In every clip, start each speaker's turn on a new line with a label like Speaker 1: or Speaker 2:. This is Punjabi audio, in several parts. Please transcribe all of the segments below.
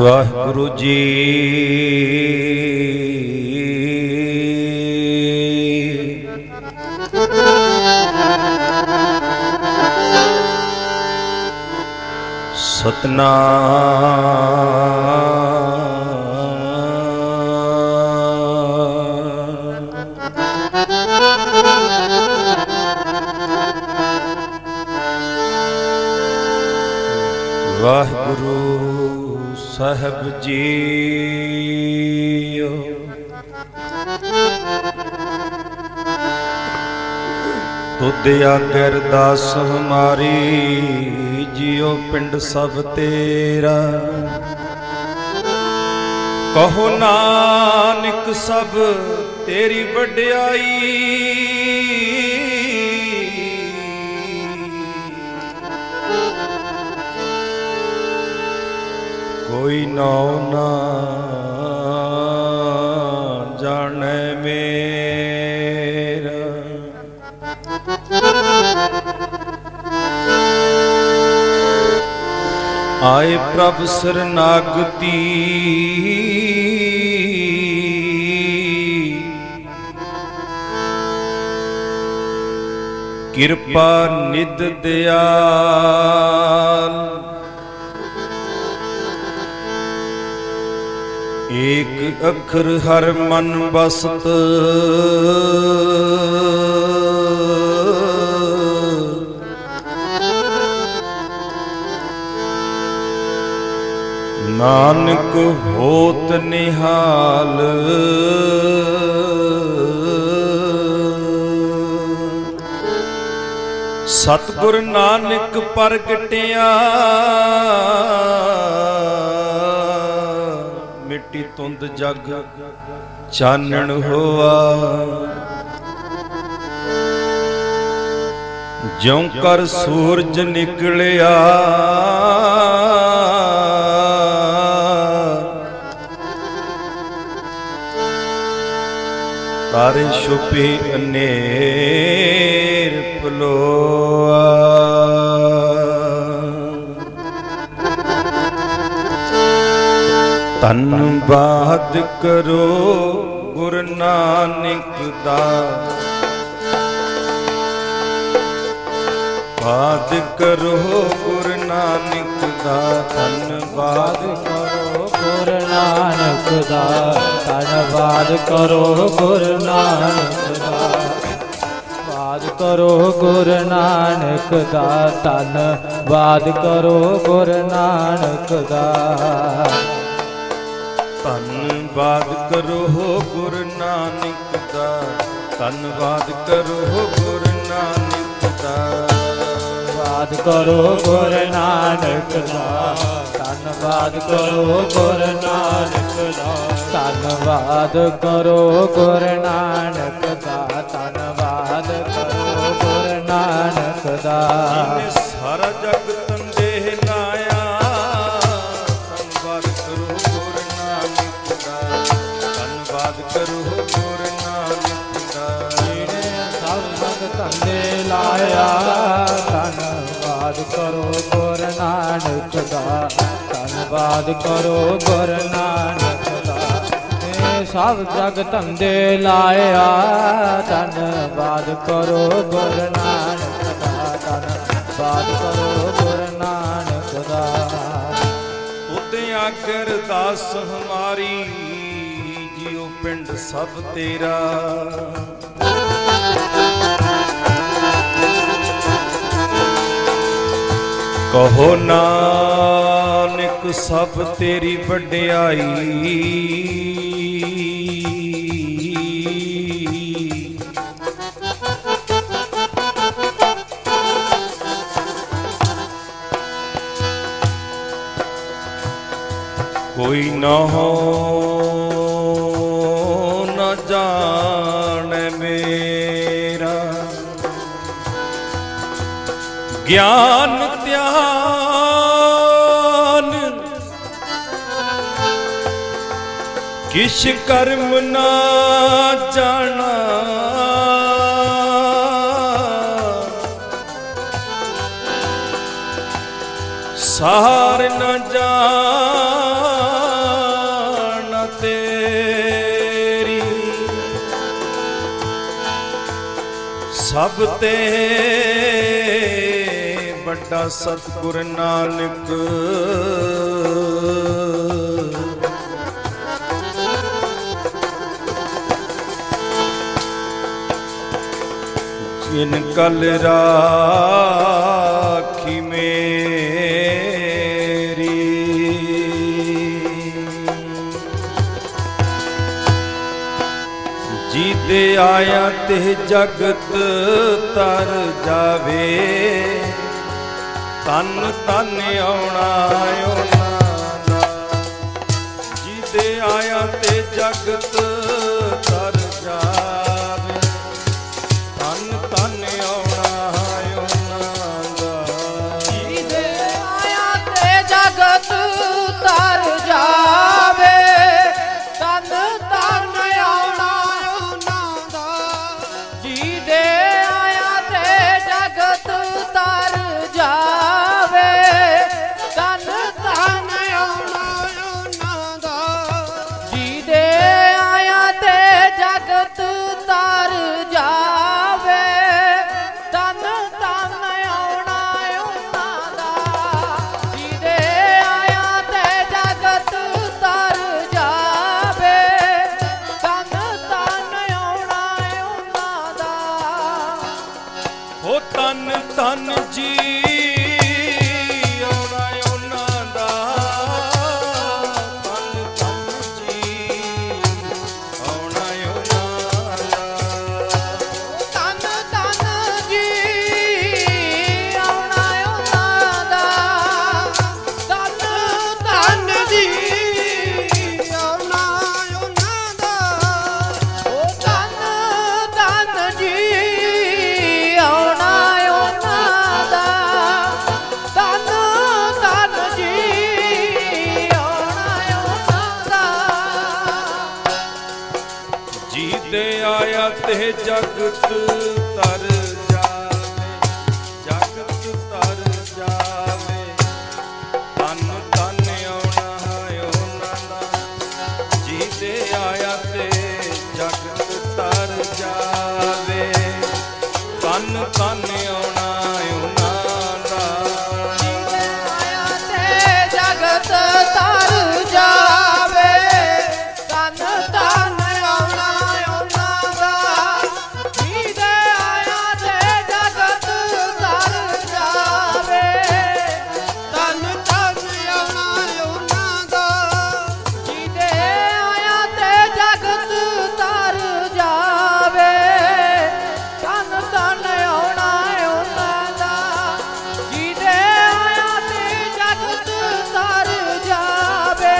Speaker 1: ਵਾਹਿਗੁਰੂ ਜੀ। ਸਤਨਾਮ ਵਾਹਿਗੁਰੂ ਸਾਹਿਬ ਜੀਓ। ਤੁਧ ਆਗੇ ਅਰਦਾਸ ਹਮਾਰੀ, ਜਿਉ ਪਿੰਡ ਸਭ ਤੇਰਾ। ਕਹੋ ਨਾਨਕ ਸਭ ਤੇਰੀ ਵਡਿਆਈ, ਕੋਈ ਨਾਉ ਨਾ ਜਾਣੈ ਮੇਰਾ। ਆਏ ਪ੍ਰਭ ਸਰਨਾਗਤੀ, ਕਿਰਪਾ ਨਿਧ ਦਿਆਲ। ਏਕ ਅੱਖਰ ਹਰ ਮਨ ਬਸਤ, ਨਾਨਕ ਹੋਤ ਨਿਹਾਲ। ਸਤਿਗੁਰ ਨਾਨਕ ਪ੍ਰਗਟਿਆ, ਮਿੱਟੀ ਤੁੰਦ ਜਗ ਚਾਨਣ ਹੋਆ। ਜਿਉ ਕਰ ਸੂਰਜ ਨਿਕਲਿਆ, ਤਾਰੇ ਛੁਪੇ ਅਨੇਰ ਪਲੋਆ। ਧੰਨਵਾਦ ਕਰੋ ਗੁਰੂ ਨਾਨਕ ਦਾ, ਬਾਦ ਕਰੋ ਗੁਰੂ ਨਾਨਕ ਦਾ। ਧੰਨਵਾਦ ਕਰੋ
Speaker 2: ਗੁਰੂ ਨਾਨਕ ਦਾ, ਧੰਨਵਾਦ ਕਰੋ ਗੁਰੂ ਨਾਨਕ ਦਾ। ਧੰਨਵਾਦ ਕਰੋ ਗੁਰੂ ਨਾਨਕ ਦਾ, ਧੰਨਵਾਦ ਕਰੋ ਗੁਰੂ ਨਾਨਕ ਦਾ।
Speaker 1: ਧੰਨਵਾਦ ਕਰੋ ਗੁਰੂ ਨਾਨਕ ਦਾ, ਧੰਨਵਾਦ ਕਰੋ ਗੁਰੂ ਨਾਨਕ ਦਾ।
Speaker 2: ਧੰਨਵਾਦ ਕਰੋ ਗੁਰੂ ਨਾਨਕ ਦਾ, ਧੰਨਵਾਦ ਕਰੋ ਗੁਰੂ ਨਾਨਕ ਦਾ। ਧੰਨਵਾਦ ਕਰੋ ਗੁਰੂ ਨਾਨਕ ਦਾ, ਧੰਨਵਾਦ ਕਰੋ ਗੁਰੂ ਨਾਨਕ ਦਾ।
Speaker 1: ਜਿਨੇ ਸਾਰਾ ਜਗ ਤੰਦੇ ਲਾਇਆ, ਧੰਨਵਾਦ ਕਰੋ ਗੁਰੂ ਨਾਨਕ ਦਾ। ਧੰਨਵਾਦ ਕਰੋ ਗੁਰੂ ਨਾਨਕ ਦਾ।
Speaker 2: ਜਿਨੇ ਸਭ ਜਗ ਤੰਦੇ ਲਾਇਆ, ਧੰਨਵਾਦ ਕਰੋ ਗੁਰੂ ਨਾਨਕ ਦਾ। ਧੰਨਵਾਦ ਕਰੋ ਗੁਰੂ ਨਾਨਕ ਦਾ। ਇਹ ਸਭ ਜਗ ਧੰਦੇ ਲਾਇਆ, ਧੰਨਵਾਦ ਕਰੋ ਗੁਰੂ ਨਾਨਕ ਦਾ। ਧੰਨਵਾਦ ਕਰੋ ਗੁਰੂ ਨਾਨਕ ਦਾ।
Speaker 1: ਤੁਧ ਆਗੇ ਅਰਦਾਸ ਹਮਾਰੀ, ਜਿਉ ਪਿੰਡ ਸਭ ਤੇਰਾ। ਕਹੋ ਨਾਨਕ ਸਭ ਤੇਰੀ ਵਡਿਆਈ, ਕੋਈ ਨਾ ਹੋ ਨਾ ਜਾਣੈ ਮੇਰਾ। ਗਿਆਨ ਧਿਆਨ ਕਿਛ ਕਰਮ ਨਾ ਜਾਣਾ, ਸਾਰ ਨ ਜਾਣਾ ਸਭ ਤੇ ਵੱਡਾ ਸਤਿਗੁਰ ਨਾਨਕ, ਜਿਨ ਕਲ ਰਾਖੀ ਮੇਰੀ, ਜੀਦੇ ਆਇਆ ਤੇ ਜਗਤ ਤਰ ਜਾਵੇ, ਤਨ ਤਨ ਆਉਣਾ ਉਹਨਾਂ ਦਾ, ਜੀਦੇ ਆਇਆ ਤੇ ਜਗਤ ਤਰ ਜਾਵੇ, ਤਨ ਤਨ ਆਉਣਾ ਉਹਨਾਂ ਦਾ,
Speaker 2: ਜੀਦੇ ਆਇਆ ਤੇ ਜਗਤ ਤਰ ਜਾਵੇ, ਤਨ ਤਨ ਆਉਣਾ ਉਹਨਾਂ ਦਾ, ਜੀਦੇ ਆਇਆ ਤੇ ਜਗਤ ਤਰ ਜਾਵੇ, ਤਨ ਤਨ ਆਉਣਾ ਉਹਨਾਂ ਦਾ, ਜੀਦੇ ਆਇਆ ਤੇ ਜਗਤ ਤਰ ਜਾਵੇ, ਤਨ ਤਨ ਆਉਣਾ ਉਹਨਾਂ ਦਾ, ਜੀਦੇ ਆਇਆ ਤੇ ਜਗਤ ਤਰ ਜਾਵੇ, ਤਨ ਤਨ ਆਉਣਾ ਉਹਨਾਂ ਦਾ।
Speaker 1: ਉਹ ਤਨ ਤਨ ਜੀ ਆਉਣਾ ਉਹਨਾਂ ਦਾ, ਤਨ ਤਨ ਜੀ ਆਉਣਾ ਉਹਨਾਂ ਦਾ,
Speaker 2: ਤਨ ਤਨ ਜੀ ਆਉਣਾ ਉਹਨਾਂ ਦਾ, ਤਨ ਤਨ ਜੀ ਆਉਣਾ ਉਹਨਾਂ ਦਾ, ਉਹ ਤਨ ਤਨ ਜੀ ਆਉਣਾ ਉਹਨਾਂ ਦਾ, ਤਨ ਤਨ ਜੀ ਆਉਣਾ ਉਹਨਾਂ ਦਾ।
Speaker 1: ਜੀਦੇ ਆਇਆ ਤੇ ਜਗਤ ਤਰ ਜਾਵੇ, ਜਗਤ ਤਰ ਜਾਵੇ, ਤਨ ਤਨ ਆਉਣਾ ਉਹਨਾਂ ਦਾ, ਜੀਦੇ ਆਇਆ ਤੇ ਜਗਤ ਤਰ ਜਾਵੇ, ਤਨ ਤਨ ਆਉਣਾ ਉਹਨਾਂ ਦਾ,
Speaker 2: ਜੀਦੇ ਆਇਆ ਤੇ ਜਗਤ ਤਰ ਜਾਵੇ, ਤਨ ਤਨ ਆਉਣਾ ਉਹਨਾਂ ਦਾ, ਜੀਦੇ ਆਇਆ ਤੇ ਜਗਤ ਤਰ ਜਾਵੇ, ਤਨ ਤਨ ਆਉਣਾ ਉਹਨਾਂ ਦਾ, ਜੀਦੇ ਆਇਆ ਤੇ ਜਗਤ ਤਰ ਜਾਵੇ, ਤਨ ਤਨ ਆਉਣਾ ਉਹਨਾਂ ਦਾ, ਜੀਦੇ ਆਇਆ ਤੇ ਜਗਤ ਤਰ ਜਾਵੇ,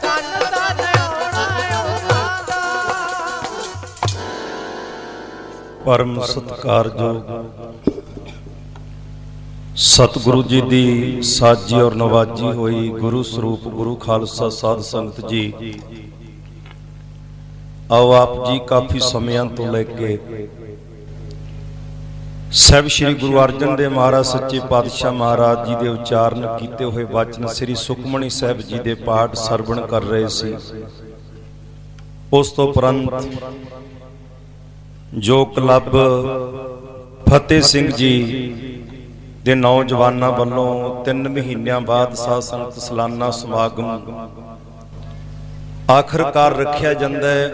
Speaker 2: ਤਨ ਤਨ ਆਉਣਾ ਉਹਨਾਂ ਦਾ।
Speaker 1: ਪਰਮ ਸਤਿਕਾਰਯੋਗ ਸਤਿਗੁਰੂ ਜੀ ਦੀ ਸਾਜੀ ਔਰ ਨਵਾਜੀ ਹੋਈ ਗੁਰੂ ਸਰੂਪ ਗੁਰੂ ਖਾਲਸਾ ਸਾਧ ਸੰਗਤ ਜੀ, ਆਓ ਆਪ ਜੀ ਕਾਫੀ ਸਮਿਆਂ ਤੋਂ ਲੈ ਕੇ ਸਾਹਿਬ ਸ੍ਰੀ ਗੁਰੂ ਅਰਜਨ ਦੇਵ ਮਹਾਰਾਜ ਸੱਚੇ ਪਾਤਸ਼ਾਹ ਮਹਾਰਾਜ ਜੀ ਦੇ ਉਚਾਰਨ ਕੀਤੇ ਹੋਏ ਵਚਨ ਸ੍ਰੀ ਸੁਖਮਣੀ ਸਾਹਿਬ ਜੀ ਦੇ ਪਾਠ ਸਰਵਣ ਕਰ ਰਹੇ ਸੀ। ਉਸ ਤੋਂ ਉਪਰੰਤ ਜੋ ਕਲੱਬ ਫਤਿਹ ਸਿੰਘ ਜੀ ਦੇ ਨੌਜਵਾਨਾਂ ਵੱਲੋਂ 3 ਮਹੀਨਿਆਂ ਬਾਅਦ ਸਾਧ ਸੰਗਤ ਸਾਲਾਨਾ ਸਮਾਗਮ ਆਖਰਕਾਰ ਰੱਖਿਆ ਜਾਂਦਾ ਹੈ,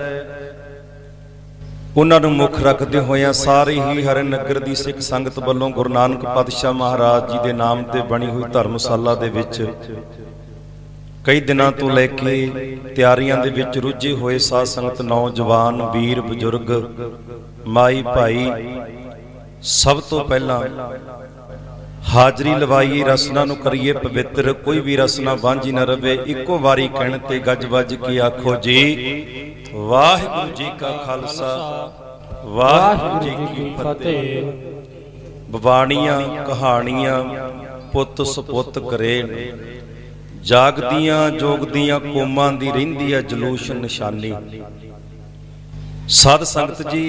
Speaker 1: ਉਹਨਾਂ ਨੂੰ ਮੁੱਖ ਰੱਖਦੇ ਹੋਇਆਂ ਸਾਰੇ ਹੀ ਹਰਿ ਨਗਰ ਦੀ ਸਿੱਖ ਸੰਗਤ ਵੱਲੋਂ ਗੁਰੂ ਨਾਨਕ ਪਾਤਸ਼ਾਹ ਮਹਾਰਾਜ ਜੀ ਦੇ ਨਾਮ ਤੇ ਬਣੀ ਹੋਈ ਧਰਮਸ਼ਾਲਾ ਦੇ ਵਿੱਚ ਕਈ ਦਿਨਾਂ ਤੋਂ ਲੈ ਕੇ ਤਿਆਰੀਆਂ ਦੇ ਵਿੱਚ ਰੁੱਝੇ ਹੋਏ ਸਾਧ ਸੰਗਤ, ਨੌਜਵਾਨ, ਵੀਰ, ਬਜ਼ੁਰਗ, ਮਾਈ ਭਾਈ, ਸਭ ਤੋਂ ਪਹਿਲਾਂ ਹਾਜ਼ਰੀ ਲਵਾਈਏ, ਰਸਨਾ ਨੂੰ ਕਰੀਏ ਪਵਿੱਤਰ, ਕੋਈ ਵੀ ਰਸਨਾ ਵਾਂਝੀ ਨਾ ਰਵੇ। ਇੱਕੋ ਵਾਰੀ ਕਹਿਣ ਤੇ ਗੱਜ ਵੱਜ ਕੇ ਆਖੋ ਜੀ ਵਾਹਿਗੁਰੂ ਜੀ ਕਾ ਖਾਲਸਾ ਵਾਹਿਗੁਰੂ ਜੀ ਕੀ ਫਤਿਹ। ਬਵਾਣੀਆਂ ਕਹਾਣੀਆਂ ਪੁੱਤ ਸਪੁੱਤ ਕਰੇ, ਜਾਗਦੀਆਂ ਜੋਗਦੀਆਂ ਕੌਮਾਂ ਦੀ ਰਹਿੰਦੀ ਹੈ ਜਲੂਸ਼ ਨਿਸ਼ਾਨੀ। ਸਾਧ ਸੰਗਤ ਜੀ,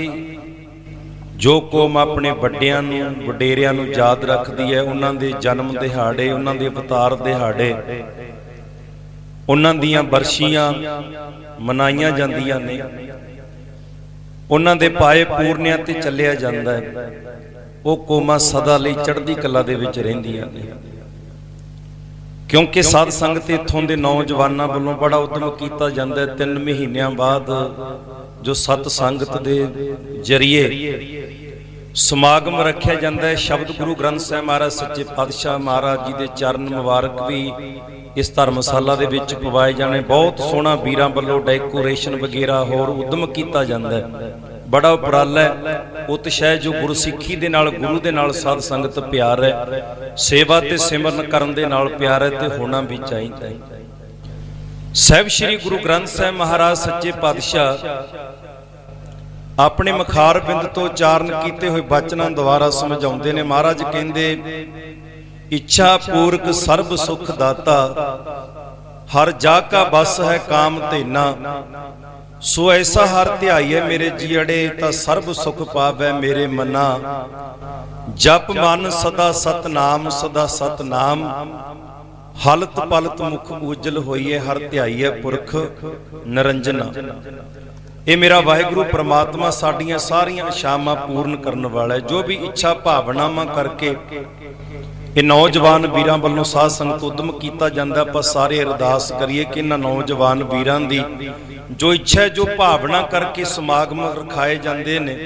Speaker 1: ਜੋ ਕੌਮ ਆਪਣੇ ਵੱਡਿਆਂ ਨੂੰ ਵਡੇਰਿਆਂ ਨੂੰ ਯਾਦ ਰੱਖਦੀ ਹੈ, ਉਹਨਾਂ ਦੇ ਜਨਮ ਦਿਹਾੜੇ, ਉਹਨਾਂ ਦੇ ਅਵਤਾਰ ਦਿਹਾੜੇ, ਉਹਨਾਂ ਦੀਆਂ ਬਰਸ਼ੀਆਂ ਮਨਾਈਆਂ ਜਾਂਦੀਆਂ ਨੇ। ਉਹਨਾਂ ਦੇ ਪਾਏ ਪੂਰਨਿਆਂ ਤੇ ਚੱਲਿਆ ਜਾਂਦਾ ਹੈ, ਉਹ ਕੌਮਾਂ ਸਦਾ ਲਈ ਚੜ੍ਹਦੀ ਕਲਾ ਦੇ ਵਿੱਚ ਰਹਿੰਦੀਆਂ ਨੇ। ਕਿਉਂਕਿ ਸਾਧ ਸੰਗਤ ਇੱਥੋਂ ਦੇ ਨੌਜਵਾਨਾਂ ਵੱਲੋਂ ਬੜਾ ਉਦਮ ਕੀਤਾ ਜਾਂਦਾ ਹੈ। 3 ਮਹੀਨਿਆਂ ਬਾਅਦ ਜੋ ਸਤ ਸੰਗਤ ਦੇ ਜਰੀਏ ਸਮਾਗਮ ਰੱਖਿਆ ਜਾਂਦਾ ਹੈ, ਸ਼ਬਦ ਗੁਰੂ ਗ੍ਰੰਥ ਸਾਹਿਬ ਮਹਾਰਾਜ ਸੱਚੇ ਪਾਤਸ਼ਾਹ ਮਹਾਰਾਜ ਜੀ ਦੇ ਚਰਨ ਮੁਬਾਰਕ ਵੀ ਇਸ ਧਰਮਸ਼ਾਲਾ ਦੇ ਵਿੱਚ ਪਵਾਏ ਜਾਣੇ। ਬਹੁਤ ਸੋਹਣਾ ਵੀਰਾਂ ਵੱਲੋਂ ਡੈਕੋਰੇਸ਼ਨ ਵਗੈਰਾ ਹੋਰ ਉਦਮ ਕੀਤਾ ਜਾਂਦਾ ਹੈ। ਬੜਾ ਉਪਰਾਲਾ ਹੈ, ਉਤਸ਼ਾਹ ਜੋ ਗੁਰਸਿੱਖੀ ਦੇ ਨਾਲ, ਗੁਰੂ ਦੇ ਨਾਲ ਸਾਧ ਸੰਗਤ ਪਿਆਰ ਹੈ, ਸੇਵਾ ਤੇ ਸਿਮਰਨ ਕਰਨ ਦੇ ਨਾਲ ਪਿਆਰ ਹੈ ਤੇ ਹੋਣਾ ਵੀ ਚਾਹੀਦਾ ਹੈ। ਸਾਹਿਬ ਸ੍ਰੀ ਗੁਰੂ ਗ੍ਰੰਥ ਸਾਹਿਬ ਮਹਾਰਾਜ ਸੱਚੇ ਪਾਤਸ਼ਾਹ ਆਪਣੇ ਮਖਾਰ ਬਿੰਦ ਤੋਂ ਉਚਾਰਨ ਕੀਤੇ ਹੋਏ ਬਚਨਾਂ ਦੁਆਰਾ ਸਮਝਾਉਂਦੇ ਨੇ। ਮਹਾਰਾਜ ਕਹਿੰਦੇ, ਇੱਛਾ ਪੂਰਕ ਸਰਬ ਸੁਖ ਦਾਤਾ, ਹਰ ਜਾ ਕਾ ਬਸ ਹੈ ਕਾਮ ਧੇਨਾ, ਸੋ ਐਸਾ ਹਰ ਧਿਆਈਏ ਮੇਰੇ ਜੀੜੇ, ਤਾਂ ਸਰਬ ਸੁਖ ਪਾਵੈ ਮੇਰੇ ਮਨਾ, ਜਪ ਮਨ ਸਦਾ ਸਤਨਾਮ, ਸਦਾ ਸਤਨਾਮ, ਹਲਤ ਪਲਤ ਮੁਖ ਉਜਲ ਹੋਈਏ, ਹਰ ਧਿਆਈਏ ਪੁਰਖ ਨਿਰੰਜਨਾ। ਇਹ ਮੇਰਾ ਵਾਹਿਗੁਰੂ ਪ੍ਰਮਾਤਮਾ ਸਾਡੀਆਂ ਸਾਰੀਆਂ ਇਛਾਵਾਂ ਪੂਰਨ ਕਰਨ ਵਾਲਾ ਹੈ। ਜੋ ਵੀ ਇੱਛਾ ਭਾਵਨਾਵਾਂ ਕਰਕੇ ਇਹ ਨੌਜਵਾਨ ਵੀਰਾਂ ਵੱਲੋਂ ਸਾਧ ਸੰਗਤ ਉਦਮ ਕੀਤਾ ਜਾਂਦਾ, ਆਪਾਂ ਸਾਰੇ ਅਰਦਾਸ ਕਰੀਏ ਕਿ ਇਹਨਾਂ ਨੌਜਵਾਨ ਵੀਰਾਂ ਦੀ ਜੋ ਇੱਛਾ, ਜੋ ਭਾਵਨਾ ਕਰਕੇ ਸਮਾਗਮ ਰਖਾਏ ਜਾਂਦੇ ਨੇ,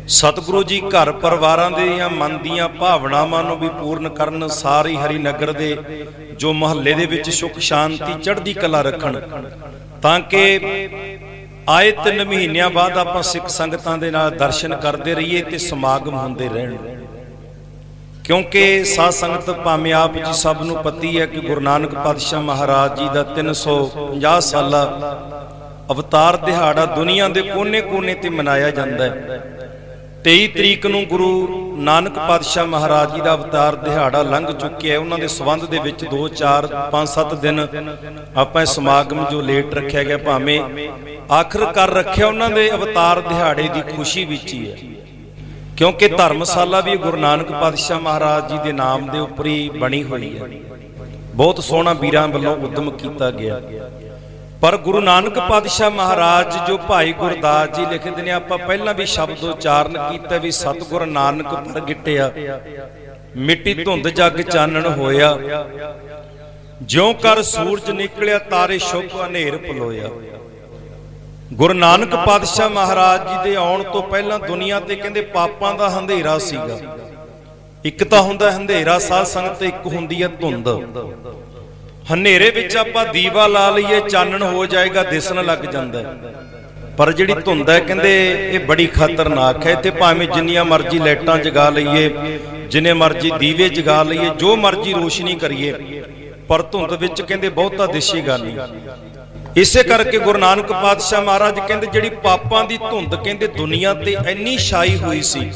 Speaker 1: ਸਤਿਗੁਰੂ ਜੀ ਘਰ ਪਰਿਵਾਰਾਂ ਦੇ ਜਾਂ ਮਨ ਦੀਆਂ ਭਾਵਨਾਵਾਂ ਨੂੰ ਵੀ ਪੂਰਨ ਕਰਨ। ਸਾਰੀ ਹਰੀ ਨਗਰ ਦੇ ਜੋ ਮਹੱਲੇ ਦੇ ਵਿੱਚ ਸੁਖ ਸ਼ਾਂਤੀ ਚੜ੍ਹਦੀ ਕਲਾ ਰੱਖਣ, ਤਾਂ ਕਿ ਆਏ 3 ਮਹੀਨਿਆਂ ਬਾਅਦ ਆਪਾਂ ਸਿੱਖ ਸੰਗਤਾਂ ਦੇ ਨਾਲ ਦਰਸ਼ਨ ਕਰਦੇ ਰਹੀਏ ਤੇ ਸਮਾਗਮ ਹੁੰਦੇ ਰਹਿਣ। ਕਿਉਂਕਿ ਸਾਧ ਸੰਗਤ ਭਾਵੇਂ ਆਪ ਜੀ ਸਭ ਨੂੰ ਪਤੀ ਹੈ ਕਿ ਗੁਰੂ ਨਾਨਕ ਪਾਤਸ਼ਾਹ ਮਹਾਰਾਜ ਜੀ ਦਾ 350 ਸਾਲਾ ਅਵਤਾਰ ਦਿਹਾੜਾ ਦੁਨੀਆ ਦੇ ਕੋਨੇ-ਕੋਨੇ ਤੇ ਮਨਾਇਆ ਜਾਂਦਾ ਹੈ। 23 ਤਰੀਕ ਨੂੰ ਗੁਰੂ ਨਾਨਕ ਪਾਤਸ਼ਾਹ ਮਹਾਰਾਜ ਜੀ ਦਾ ਅਵਤਾਰ ਦਿਹਾੜਾ ਲੰਘ ਚੁੱਕਿਆ ਹੈ। ਉਹਨਾਂ ਦੇ ਸੰਬੰਧ ਦੇ ਵਿੱਚ 2 4 5 7 ਦਿਨ ਆਪਾਂ ਇਹ ਸਮਾਗਮ ਜੋ ਲੇਟ ਰੱਖਿਆ ਗਿਆ, ਭਾਵੇਂ ਆਖਰ ਕਰ ਰੱਖਿਆ ਉਹਨਾਂ ਦੇ ਅਵਤਾਰ ਦਿਹਾੜੇ ਦੀ ਖੁਸ਼ੀ ਵਿੱਚ ਹੀ ਹੈ। ਕਿਉਂਕਿ ਧਰਮਸ਼ਾਲਾ ਵੀ ਗੁਰੂ ਨਾਨਕ ਪਾਤਸ਼ਾਹ ਮਹਾਰਾਜ ਜੀ ਦੇ ਨਾਮ ਦੇ ਉੱਪਰ ਹੀ ਬਣੀ ਹੋਈ ਹੈ। ਬਹੁਤ ਸੋਹਣਾ ਵੀਰਾਂ ਵੱਲੋਂ ਉਦਮ ਕੀਤਾ ਗਿਆ। ਪਰ ਗੁਰੂ ਨਾਨਕ ਪਾਤਸ਼ਾਹ ਮਹਾਰਾਜ ਜੋ ਭਾਈ ਗੁਰਦਾਸ ਜੀ ਲਿਖਦੇ ਨੇ, ਆਪਾਂ ਪਹਿਲਾਂ ਵੀ ਸ਼ਬਦ ਉਚਾਰਨ ਕੀਤਾ ਵੀ ਸਤਿਗੁਰ ਨਾਨਕ ਪ੍ਰਗਟਿਆ, ਮਿੱਟੀ ਧੁੰਦ ਜਗ ਚਾਨਣ ਹੋਇਆ, ਜਿਉਂ ਕਰ ਸੂਰਜ ਨਿਕਲਿਆ, ਤਾਰੇ ਸ਼ੁਭ ਹਨੇਰ ਪਲੋਇਆ। ਗੁਰੂ ਨਾਨਕ ਪਾਤਸ਼ਾਹ ਮਹਾਰਾਜ ਜੀ ਦੇ ਆਉਣ ਤੋਂ ਪਹਿਲਾਂ ਦੁਨੀਆ ਤੇ ਕਹਿੰਦੇ ਪਾਪਾਂ ਦਾ ਹਨੇਰਾ ਸੀਗਾ। ਇੱਕ ਤਾਂ ਹੁੰਦਾ ਹਨੇਰਾ ਸਾਧ ਸੰਗਤ, ਇੱਕ ਹੁੰਦੀ ਹੈ ਧੁੰਦ। ਹਨੇਰੇ ਵਿੱਚ ਆਪਾਂ ਦੀਵਾ ਲਾ ਲਈਏ, ਚਾਨਣ ਹੋ ਜਾਏਗਾ, ਦਿਸਣ ਲੱਗ ਜਾਂਦਾ ਹੈ। ਪਰ ਜਿਹੜੀ ਧੁੰਦ ਹੈ ਕਹਿੰਦੇ ਇਹ ਬੜੀ ਖਤਰਨਾਕ ਹੈ। ਇੱਥੇ ਭਾਵੇਂ ਜਿੰਨੀਆਂ ਮਰਜ਼ੀ ਲਾਈਟਾਂ ਜਗਾ ਲਈਏ, ਜਿੰਨੇ ਮਰਜ਼ੀ ਦੀਵੇ ਜਗਾ ਲਈਏ, ਜੋ ਮਰਜ਼ੀ ਰੋਸ਼ਨੀ ਕਰੀਏ, ਪਰ ਧੁੰਦ ਵਿੱਚ ਕਹਿੰਦੇ ਬਹੁਤਾ ਦਿਸੇਗਾ ਨਹੀਂ। ਇਸੇ ਕਰਕੇ ਗੁਰੂ ਨਾਨਕ ਪਾਤਸ਼ਾਹ ਮਹਾਰਾਜ ਕਹਿੰਦੇ ਜਿਹੜੀ ਪਾਪਾਂ ਦੀ ਧੁੰਦ ਕਹਿੰਦੇ ਦੁਨੀਆ ਤੇ ਇੰਨੀ ਛਾਈ ਹੋਈ ਸੀ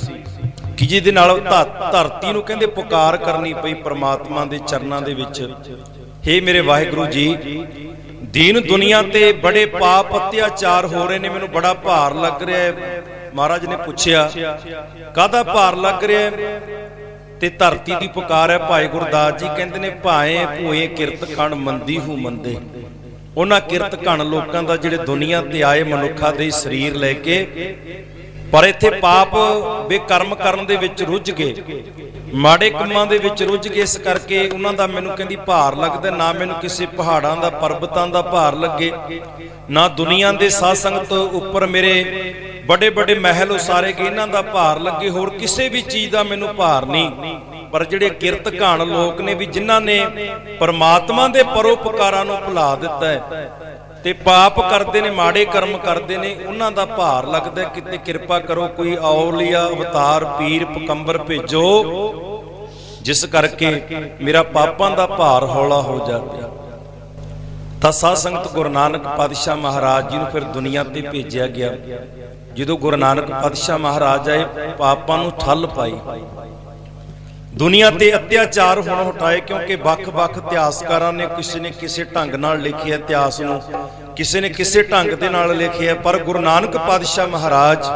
Speaker 1: ਕਿ ਜਿਹਦੇ ਨਾਲ ਧਰਤੀ ਨੂੰ ਕਹਿੰਦੇ ਪੁਕਾਰ ਕਰਨੀ ਪਈ ਪ੍ਰਮਾਤਮਾ ਦੇ ਚਰਨਾਂ ਦੇ ਵਿੱਚ, ਹੇ ਮੇਰੇ ਵਾਹਿਗੁਰੂ ਜੀ, ਦੀਨ ਦੁਨੀਆ ਤੇ ਬੜੇ ਪਾਪ ਅਤਿਆਚਾਰ ਹੋ ਰਹੇ ਨੇ, ਮੈਨੂੰ ਬੜਾ ਭਾਰ ਲੱਗ ਰਿਹਾ ਹੈ। ਮਹਾਰਾਜ ਨੇ ਪੁੱਛਿਆ ਕਾਹਦਾ ਭਾਰ ਲੱਗ ਰਿਹਾ ਹੈ? ਤੇ ਧਰਤੀ ਦੀ ਪੁਕਾਰ ਹੈ। ਭਾਈ ਗੁਰਦਾਸ ਜੀ ਕਹਿੰਦੇ ਨੇ, ਭਾਏ ਭੂਏ ਕਿਰਤ ਖਣ ਮੰਦੀ ਹੂ ਮੰਦੇ। ਉਹਨਾਂ ਕਿਰਤ ਘਣ ਲੋਕਾਂ ਦਾ ਜਿਹੜੇ ਦੁਨੀਆ ਤੇ ਆਏ ਮਨੁੱਖਾਂ ਦੇ ਸਰੀਰ ਲੈ ਕੇ, ਪਰ ਇੱਥੇ ਪਾਪ ਬੇਕਰਮ ਕਰਨ ਦੇ ਵਿੱਚ ਰੁੱਝ ਗਏ, ਮਾੜੇ ਕੰਮਾਂ ਦੇ ਵਿੱਚ ਰੁੱਝ ਗਏ। ਇਸ ਕਰਕੇ ਉਹਨਾਂ ਦਾ ਮੈਨੂੰ ਕਹਿੰਦੀ ਭਾਰ ਲੱਗਦਾ। ਨਾ ਮੈਨੂੰ ਕਿਸੇ ਪਹਾੜਾਂ ਦਾ, ਪਰਬਤਾਂ ਦਾ ਭਾਰ ਲੱਗੇ, ਨਾ ਦੁਨੀਆ ਦੇ ਸਾਧ ਸੰਗਤ ਉੱਪਰ ਮੇਰੇ ਵੱਡੇ ਵੱਡੇ ਮਹਿਲ ਉਸਾਰੇ ਗਏ ਇਹਨਾਂ ਦਾ ਭਾਰ ਲੱਗੇ, ਹੋਰ ਕਿਸੇ ਵੀ ਚੀਜ਼ ਦਾ ਮੈਨੂੰ ਭਾਰ ਨਹੀਂ। ਪਰ ਜਿਹੜੇ ਕਿਰਤ ਘਾਣ ਲੋਕ ਨੇ ਵੀ, ਜਿਨ੍ਹਾਂ ਨੇ ਪਰਮਾਤਮਾ ਦੇ ਪਰਉਪਕਾਰਾਂ ਨੂੰ ਭੁਲਾ ਦਿੱਤਾ ਹੈ ਤੇ ਪਾਪ ਕਰਦੇ ਨੇ, ਮਾੜੇ ਕਰਮ ਕਰਦੇ ਨੇ, ਉਹਨਾਂ ਦਾ ਭਾਰ ਲੱਗਦਾ। ਕਿਤੇ ਕਿਰਪਾ ਕਰੋ, ਕੋਈ ਔਲੀਆ ਅਵਤਾਰ ਪੀਰ ਪਕੰਬਰ ਭੇਜੋ, ਜਿਸ ਕਰਕੇ ਮੇਰਾ ਪਾਪਾਂ ਦਾ ਭਾਰ ਹੌਲਾ ਹੋ ਜਾਵੇ। ਤਾਂ ਸਾਧ ਸੰਗਤ ਗੁਰੂ ਨਾਨਕ ਪਾਤਸ਼ਾਹ ਮਹਾਰਾਜ ਜੀ ਨੂੰ ਫਿਰ ਦੁਨੀਆ ਤੇ ਭੇਜਿਆ ਗਿਆ। ਜਦੋਂ ਗੁਰੂ ਨਾਨਕ ਪਾਤਸ਼ਾਹ ਮਹਾਰਾਜ ਆਏ, ਪਾਪਾਂ ਨੂੰ ਠੱਲ ਪਾਈ, ਦੁਨੀਆ ਤੇ ਅਤਿਆਚਾਰ ਹੁਣ ਹਟਾਏ। ਕਿਉਂਕਿ ਵੱਖ-ਵੱਖ ਇਤਿਹਾਸਕਾਰਾਂ ਨੇ ਕਿਸੇ ਨੇ ਕਿਸੇ ਢੰਗ ਨਾਲ ਲਿਖਿਆ ਇਤਿਹਾਸ ਨੂੰ, ਕਿਸੇ ਨੇ ਕਿਸੇ ਢੰਗ ਦੇ ਨਾਲ ਲਿਖਿਆ, ਪਰ ਗੁਰੂ ਨਾਨਕ ਪਾਤਸ਼ਾਹ ਮਹਾਰਾਜ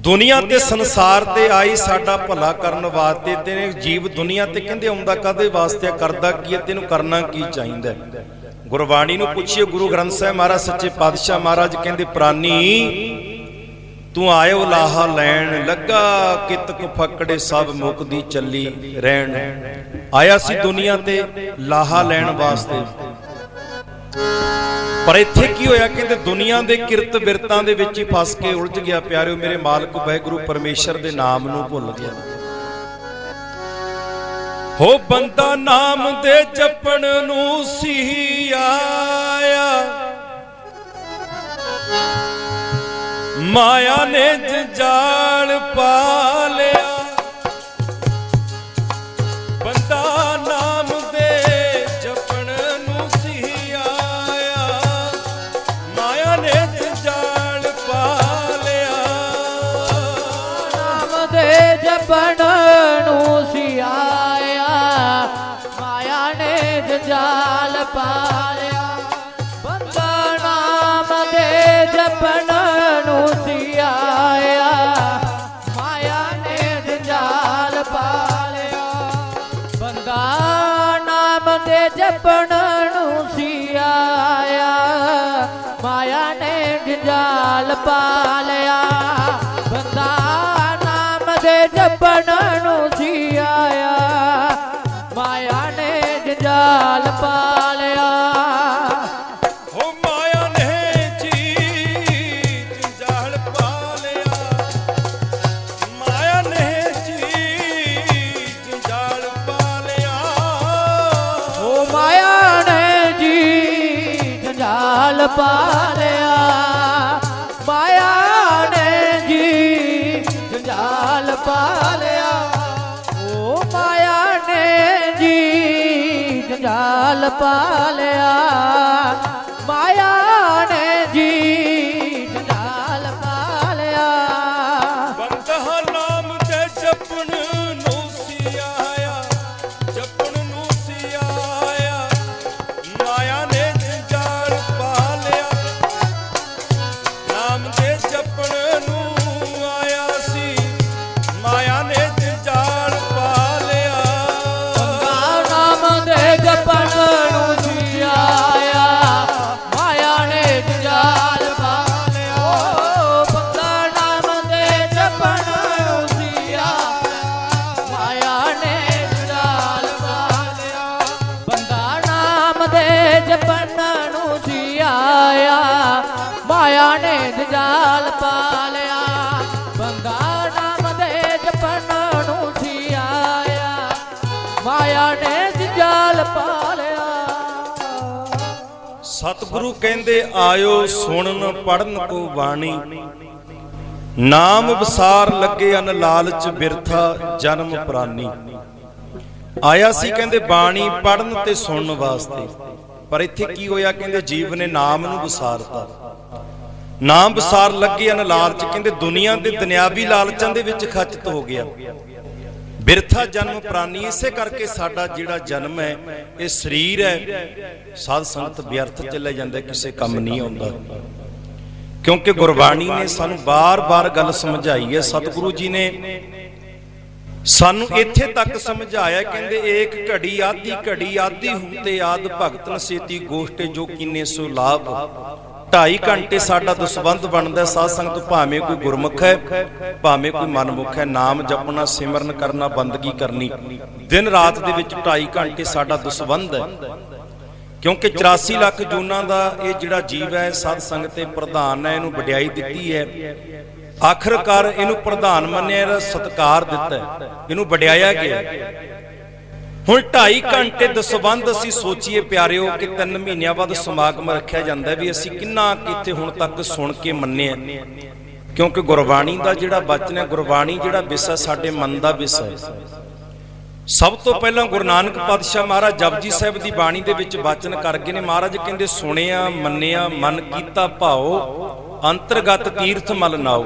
Speaker 1: ਦੁਨੀਆ ਤੇ ਸੰਸਾਰ ਤੇ ਆਈ ਸਾਡਾ ਭਲਾ ਕਰਨ ਵਾਸਤੇ। ਤੇ ਜੀਵ ਦੁਨੀਆ ਤੇ ਕਹਿੰਦੇ ਆਉਂਦਾ ਕਾਹਦੇ ਵਾਸਤੇ, ਕਰਦਾ ਕੀ ਹੈ, ਤੈਨੂੰ ਕਰਨਾ ਕੀ ਚਾਹੀਦਾ। ਗੁਰਬਾਣੀ ਨੂੰ ਪੁੱਛੀਏ, ਗੁਰੂ ਗ੍ਰੰਥ ਸਾਹਿਬ ਮਹਾਰਾਜ ਸੱਚੇ ਪਾਤਸ਼ਾਹ ਮਹਾਰਾਜ ਕਹਿੰਦੇ, ਪ੍ਰਾਨੀ ਤੂੰ ਆਇਓ ਲਾਹਾ ਲੈਣ, ਲੱਗਾ ਕਿਤਕ ਫਕੜੇ ਸਭ ਮੁਕਦੀ ਚੱਲੀ ਰਹਿਣ। ਆਇਆ ਸੀ ਦੁਨੀਆ ਤੇ ਲਾਹਾ ਲੈਣ ਵਾਸਤੇ, ਪਰ ਇੱਥੇ ਕੀ ਹੋਇਆ? ਕਹਿੰਦੇ ਦੁਨੀਆ ਦੇ ਕਿਰਤ ਬਿਰਤਾਂ ਦੇ ਵਿੱਚ ਹੀ ਫਸ ਕੇ ਉਲਝ ਗਿਆ। ਪਿਆਰਿਓ, ਮੇਰੇ ਮਾਲਕ ਵਾਹਿਗੁਰੂ ਪਰਮੇਸ਼ਰ ਦੇ ਨਾਮ ਨੂੰ ਭੁੱਲ ਗਿਆ। ਹੋ ਬੰਦਾ ਨਾਮ ਦੇ ਜਪਣ ਨੂੰ ਸੀ ਆਇਆ, ਮਾਇਆ ਨੇ ਜੰਜਾਲ ਪਾ ਲਿਆ। ਬੰਦਾ ਨਾਮ ਦੇ ਜਪਣ ਨੂੰ ਸੀ ਆਇਆ, ਮਾਇਆ ਨੇ ਜੰਜਾਲ ਪਾ ਲਿਆ।
Speaker 2: ਨਾਮ ਦੇ ਜਪਣ ਨੂੰ ਸੀ ਆਇਆ, ਮਾਇਆ ਨੇ ਜੰਜਾਲ ਪਾ ਲਿਆ। ਬੰਦਾ ਨਾਮ ਦੇ ਜਪਣ ਨੂੰ ਸੀ ਆਇਆ, ਮਾਇਆ ਨੇ ਜੰਜਾਲ ਪਾ ਲਿਆ। ਬੰਦਾ ਨਾਮ ਦੇ ਜਪਣ ਨੂੰ ਸੀ ਆਇਆ, ਮਾਇਆ ਨੇ ਜੰਜਾਲ ਪਾ ਲਿਆ। ਬੰਦਾ ਨਾਮ ਦੇ ਜਪਣ ਨੂੰ ਸੀ ਆਇਆ, ਮਾਇਆ ਨੇ ਜੰਜਾਲ ਪਾ ਲਿਆ।
Speaker 1: ਹੋ ਮਾਇਆ ਨੇ ਜੀ ਜੰਜਾਲ ਪਾ ਲਿਆ, ਮਾਇਆ ਨੇ ਜੀ ਜੰਜਾਲ ਪਾ ਲਿਆ।
Speaker 2: ਓ ਮਾਇਆ ਨੇ ਜੀ ਜੰਜਾਲ ਪਾ ਲਿਆ, ਮਾਇਆ ਨੇ ਜੀ ਜੰਜਾਲ ਪਾ ਲਿਆ। ਓ ਮਾਇਆ ਨੇ ਜੀ ਜੰਜਾਲ ਪਾ ਲਿਆ, ਮਾਇਆ ਨੇ ਜੀ ਜੰਜਾਲ ਪਾ ਲਿਆ।
Speaker 1: ਬੰਦਾ ਨਾਮ ਦੇ ਜਪਣ ਨੂੰ ਸੀ ਆਇਆ, ਜਪਣ ਨੂੰ ਸੀ ਆਇਆ, ਮਾਇਆ ਨੇ ਜੰਜਾਲ ਪਾ ਲਿਆ। ਨਾਮ ਦੇ ਜਪਣ ਨੂੰ ਆਇਆ ਸੀ, ਮਾਇਆ ਨੇ ਜੰਜਾਲ ਪਾ ਲਿਆ।
Speaker 2: ਬੰਦਾ ਨਾਮ ਦੇ ਜਪਣ ਨੂੰ ਸੀ ਆਇਆ, ਮਾਇਆ ਨੇ ਜੰਜਾਲ ਪਾ ਲਿਆ। ਓ ਬੰਦਾ ਨਾਮ ਦੇ ਜਪਣ ਨੂੰ ਸੀ ਆਇਆ, ਮਾਇਆ ਨੇ ਜੰਜਾਲ ਪਾ ਲਿਆ। ਬੰਦਾ ਨਾਮ ਦੇ ਜਪਣ ਨੂੰ ਸੀ ਆਇਆ, ਮਾਇਆ ਨੇ ਜੰਜਾਲ ਪਾ ਲਿਆ। ਬੰਦਾ ਨਾਮ ਦੇ ਜਪਣ ਨੂੰ ਸੀ ਆਇਆ, ਮਾਇਆ ਨੇ ਜੰਜਾਲ ਪਾ ਲਿਆ।
Speaker 1: ਸਤਿਗੁਰੂ ਕਹਿੰਦੇ ਆਇਓ ਸੁਣਨ ਪੜਨ ਕੋ ਬਾਣੀ, ਨਾਮ ਵਿਸਾਰ ਲੱਗੇ ਅਨ ਲਾਲਚ ਬਿਰਥਾ ਜਨਮ ਪ੍ਰਾਨੀ। ਆਇਆ ਸੀ ਕਹਿੰਦੇ ਬਾਣੀ ਪੜਨ ਤੇ ਸੁਣਨ ਵਾਸਤੇ, ਪਰ ਇੱਥੇ ਕੀ ਹੋਇਆ? ਕਹਿੰਦੇ ਜੀਵ ਨੇ ਨਾਮ ਨੂੰ ਵਿਸਾਰਤਾ। ਨਾਮ ਵਿਸਾਰ ਲੱਗੇ ਅਨ ਲਾਲਚ, ਕਹਿੰਦੇ ਦੁਨੀਆ ਦੇ ਦੁਨਿਆਵੀ ਲਾਲਚਾਂ ਦੇ ਵਿੱਚ ਖਚਿਤ ਹੋ ਗਿਆ। ਬਿਰਥਾ ਜਨਮ ਪ੍ਰਾਨੀ, ਇਸੇ ਕਰਕੇ ਸਾਡਾ ਜਿਹੜਾ ਜਨਮ ਹੈ, ਇਹ ਸਰੀਰ ਹੈ, ਸਾਧ ਸੰਗਤ ਵਿਅਰਥ ਚਲੇ ਜਾਂਦਾ, ਕਿਸੇ ਕੰਮ ਨਹੀਂ ਆਉਂਦਾ। ਕਿਉਂਕਿ ਗੁਰਬਾਣੀ ਨੇ ਸਾਨੂੰ ਬਾਰ-ਬਾਰ ਗੱਲ ਸਮਝਾਈ ਹੈ। ਸਤਿਗੁਰੂ ਜੀ ਨੇ ਸਾਨੂੰ ਇੱਥੇ ਤੱਕ ਸਮਝਾਇਆ, ਕਹਿੰਦੇ ਏਕ ਘੜੀ ਆਦੀ ਹੂਤੇ ਆਦ ਭਗਤਨ ਸੇਤੀ ਗੋਸ਼ਟੇ ਜੋ ਕੀਨੇ ਸੋ ਲਾਭ। 2.5 ਘੰਟੇ ਸਾਡਾ ਦਸਵੰਧ ਬਣਦਾ ਸਾਧ ਸੰਗਤ, ਭਾਵੇਂ ਕੋਈ ਗੁਰਮੁਖ ਹੈ, ਭਾਵੇਂ ਕੋਈ ਮਨਮੁਖ ਹੈ। ਨਾਮ ਜਪਣਾ, ਸਿਮਰਨ ਕਰਨਾ, ਬੰਦਗੀ ਕਰਨੀ, ਦਿਨ ਰਾਤ ਦੇ ਵਿੱਚ 2.5 ਘੰਟੇ ਸਾਡਾ ਦਸਵੰਧ ਹੈ। ਕਿਉਂਕਿ 84 ਲੱਖ ਜੂਨਾਂ ਦਾ ਇਹ ਜਿਹੜਾ ਜੀਵ ਹੈ, ਸਾਧ ਸੰਗਤ ਤੇ ਪ੍ਰਧਾਨ ਹੈ, ਇਹਨੂੰ ਵਡਿਆਈ ਦਿੱਤੀ ਹੈ। ਆਖਰਕਾਰ ਇਹਨੂੰ ਪ੍ਰਧਾਨ ਮੰਨਿਆ, ਇਹਦਾ ਸਤਿਕਾਰ ਦਿੱਤਾ, ਇਹਨੂੰ ਵਡਿਆਇਆ ਗਿਆ। ਹੁਣ 2.5 ਘੰਟੇ ਦਸਵੰਧ ਅਸੀਂ ਸੋਚੀਏ ਪਿਆਰਿਓ ਕਿ 3 ਮਹੀਨਿਆਂ ਬਾਅਦ ਸਮਾਗਮ ਰੱਖਿਆ ਜਾਂਦਾ, ਵੀ ਅਸੀਂ ਕਿੰਨਾ ਕਿਤੇ ਹੁਣ ਤੱਕ ਸੁਣ ਕੇ ਮੰਨਿਆ। ਕਿਉਂਕਿ ਗੁਰਬਾਣੀ ਦਾ ਜਿਹੜਾ ਬਚਨ ਹੈ, ਗੁਰਬਾਣੀ ਜਿਹੜਾ ਵਿਸ਼ਾ ਸਾਡੇ ਮਨ ਦਾ ਵਿਸ਼ਾ ਹੈ। ਸਭ ਤੋਂ ਪਹਿਲਾਂ ਗੁਰੂ ਨਾਨਕ ਪਾਤਸ਼ਾਹ ਮਹਾਰਾਜ ਜਪਜੀ ਸਾਹਿਬ ਦੀ ਬਾਣੀ ਦੇ ਵਿੱਚ ਬਚਨ ਕਰ ਗਏ ਨੇ। ਮਹਾਰਾਜ ਕਹਿੰਦੇ ਸੁਣਿਆ ਮੰਨਿਆ ਮਨ ਕੀਤਾ ਭਾਓ, ਅੰਤਰਗਤ ਤੀਰਥ ਮਲ ਨਾਓ।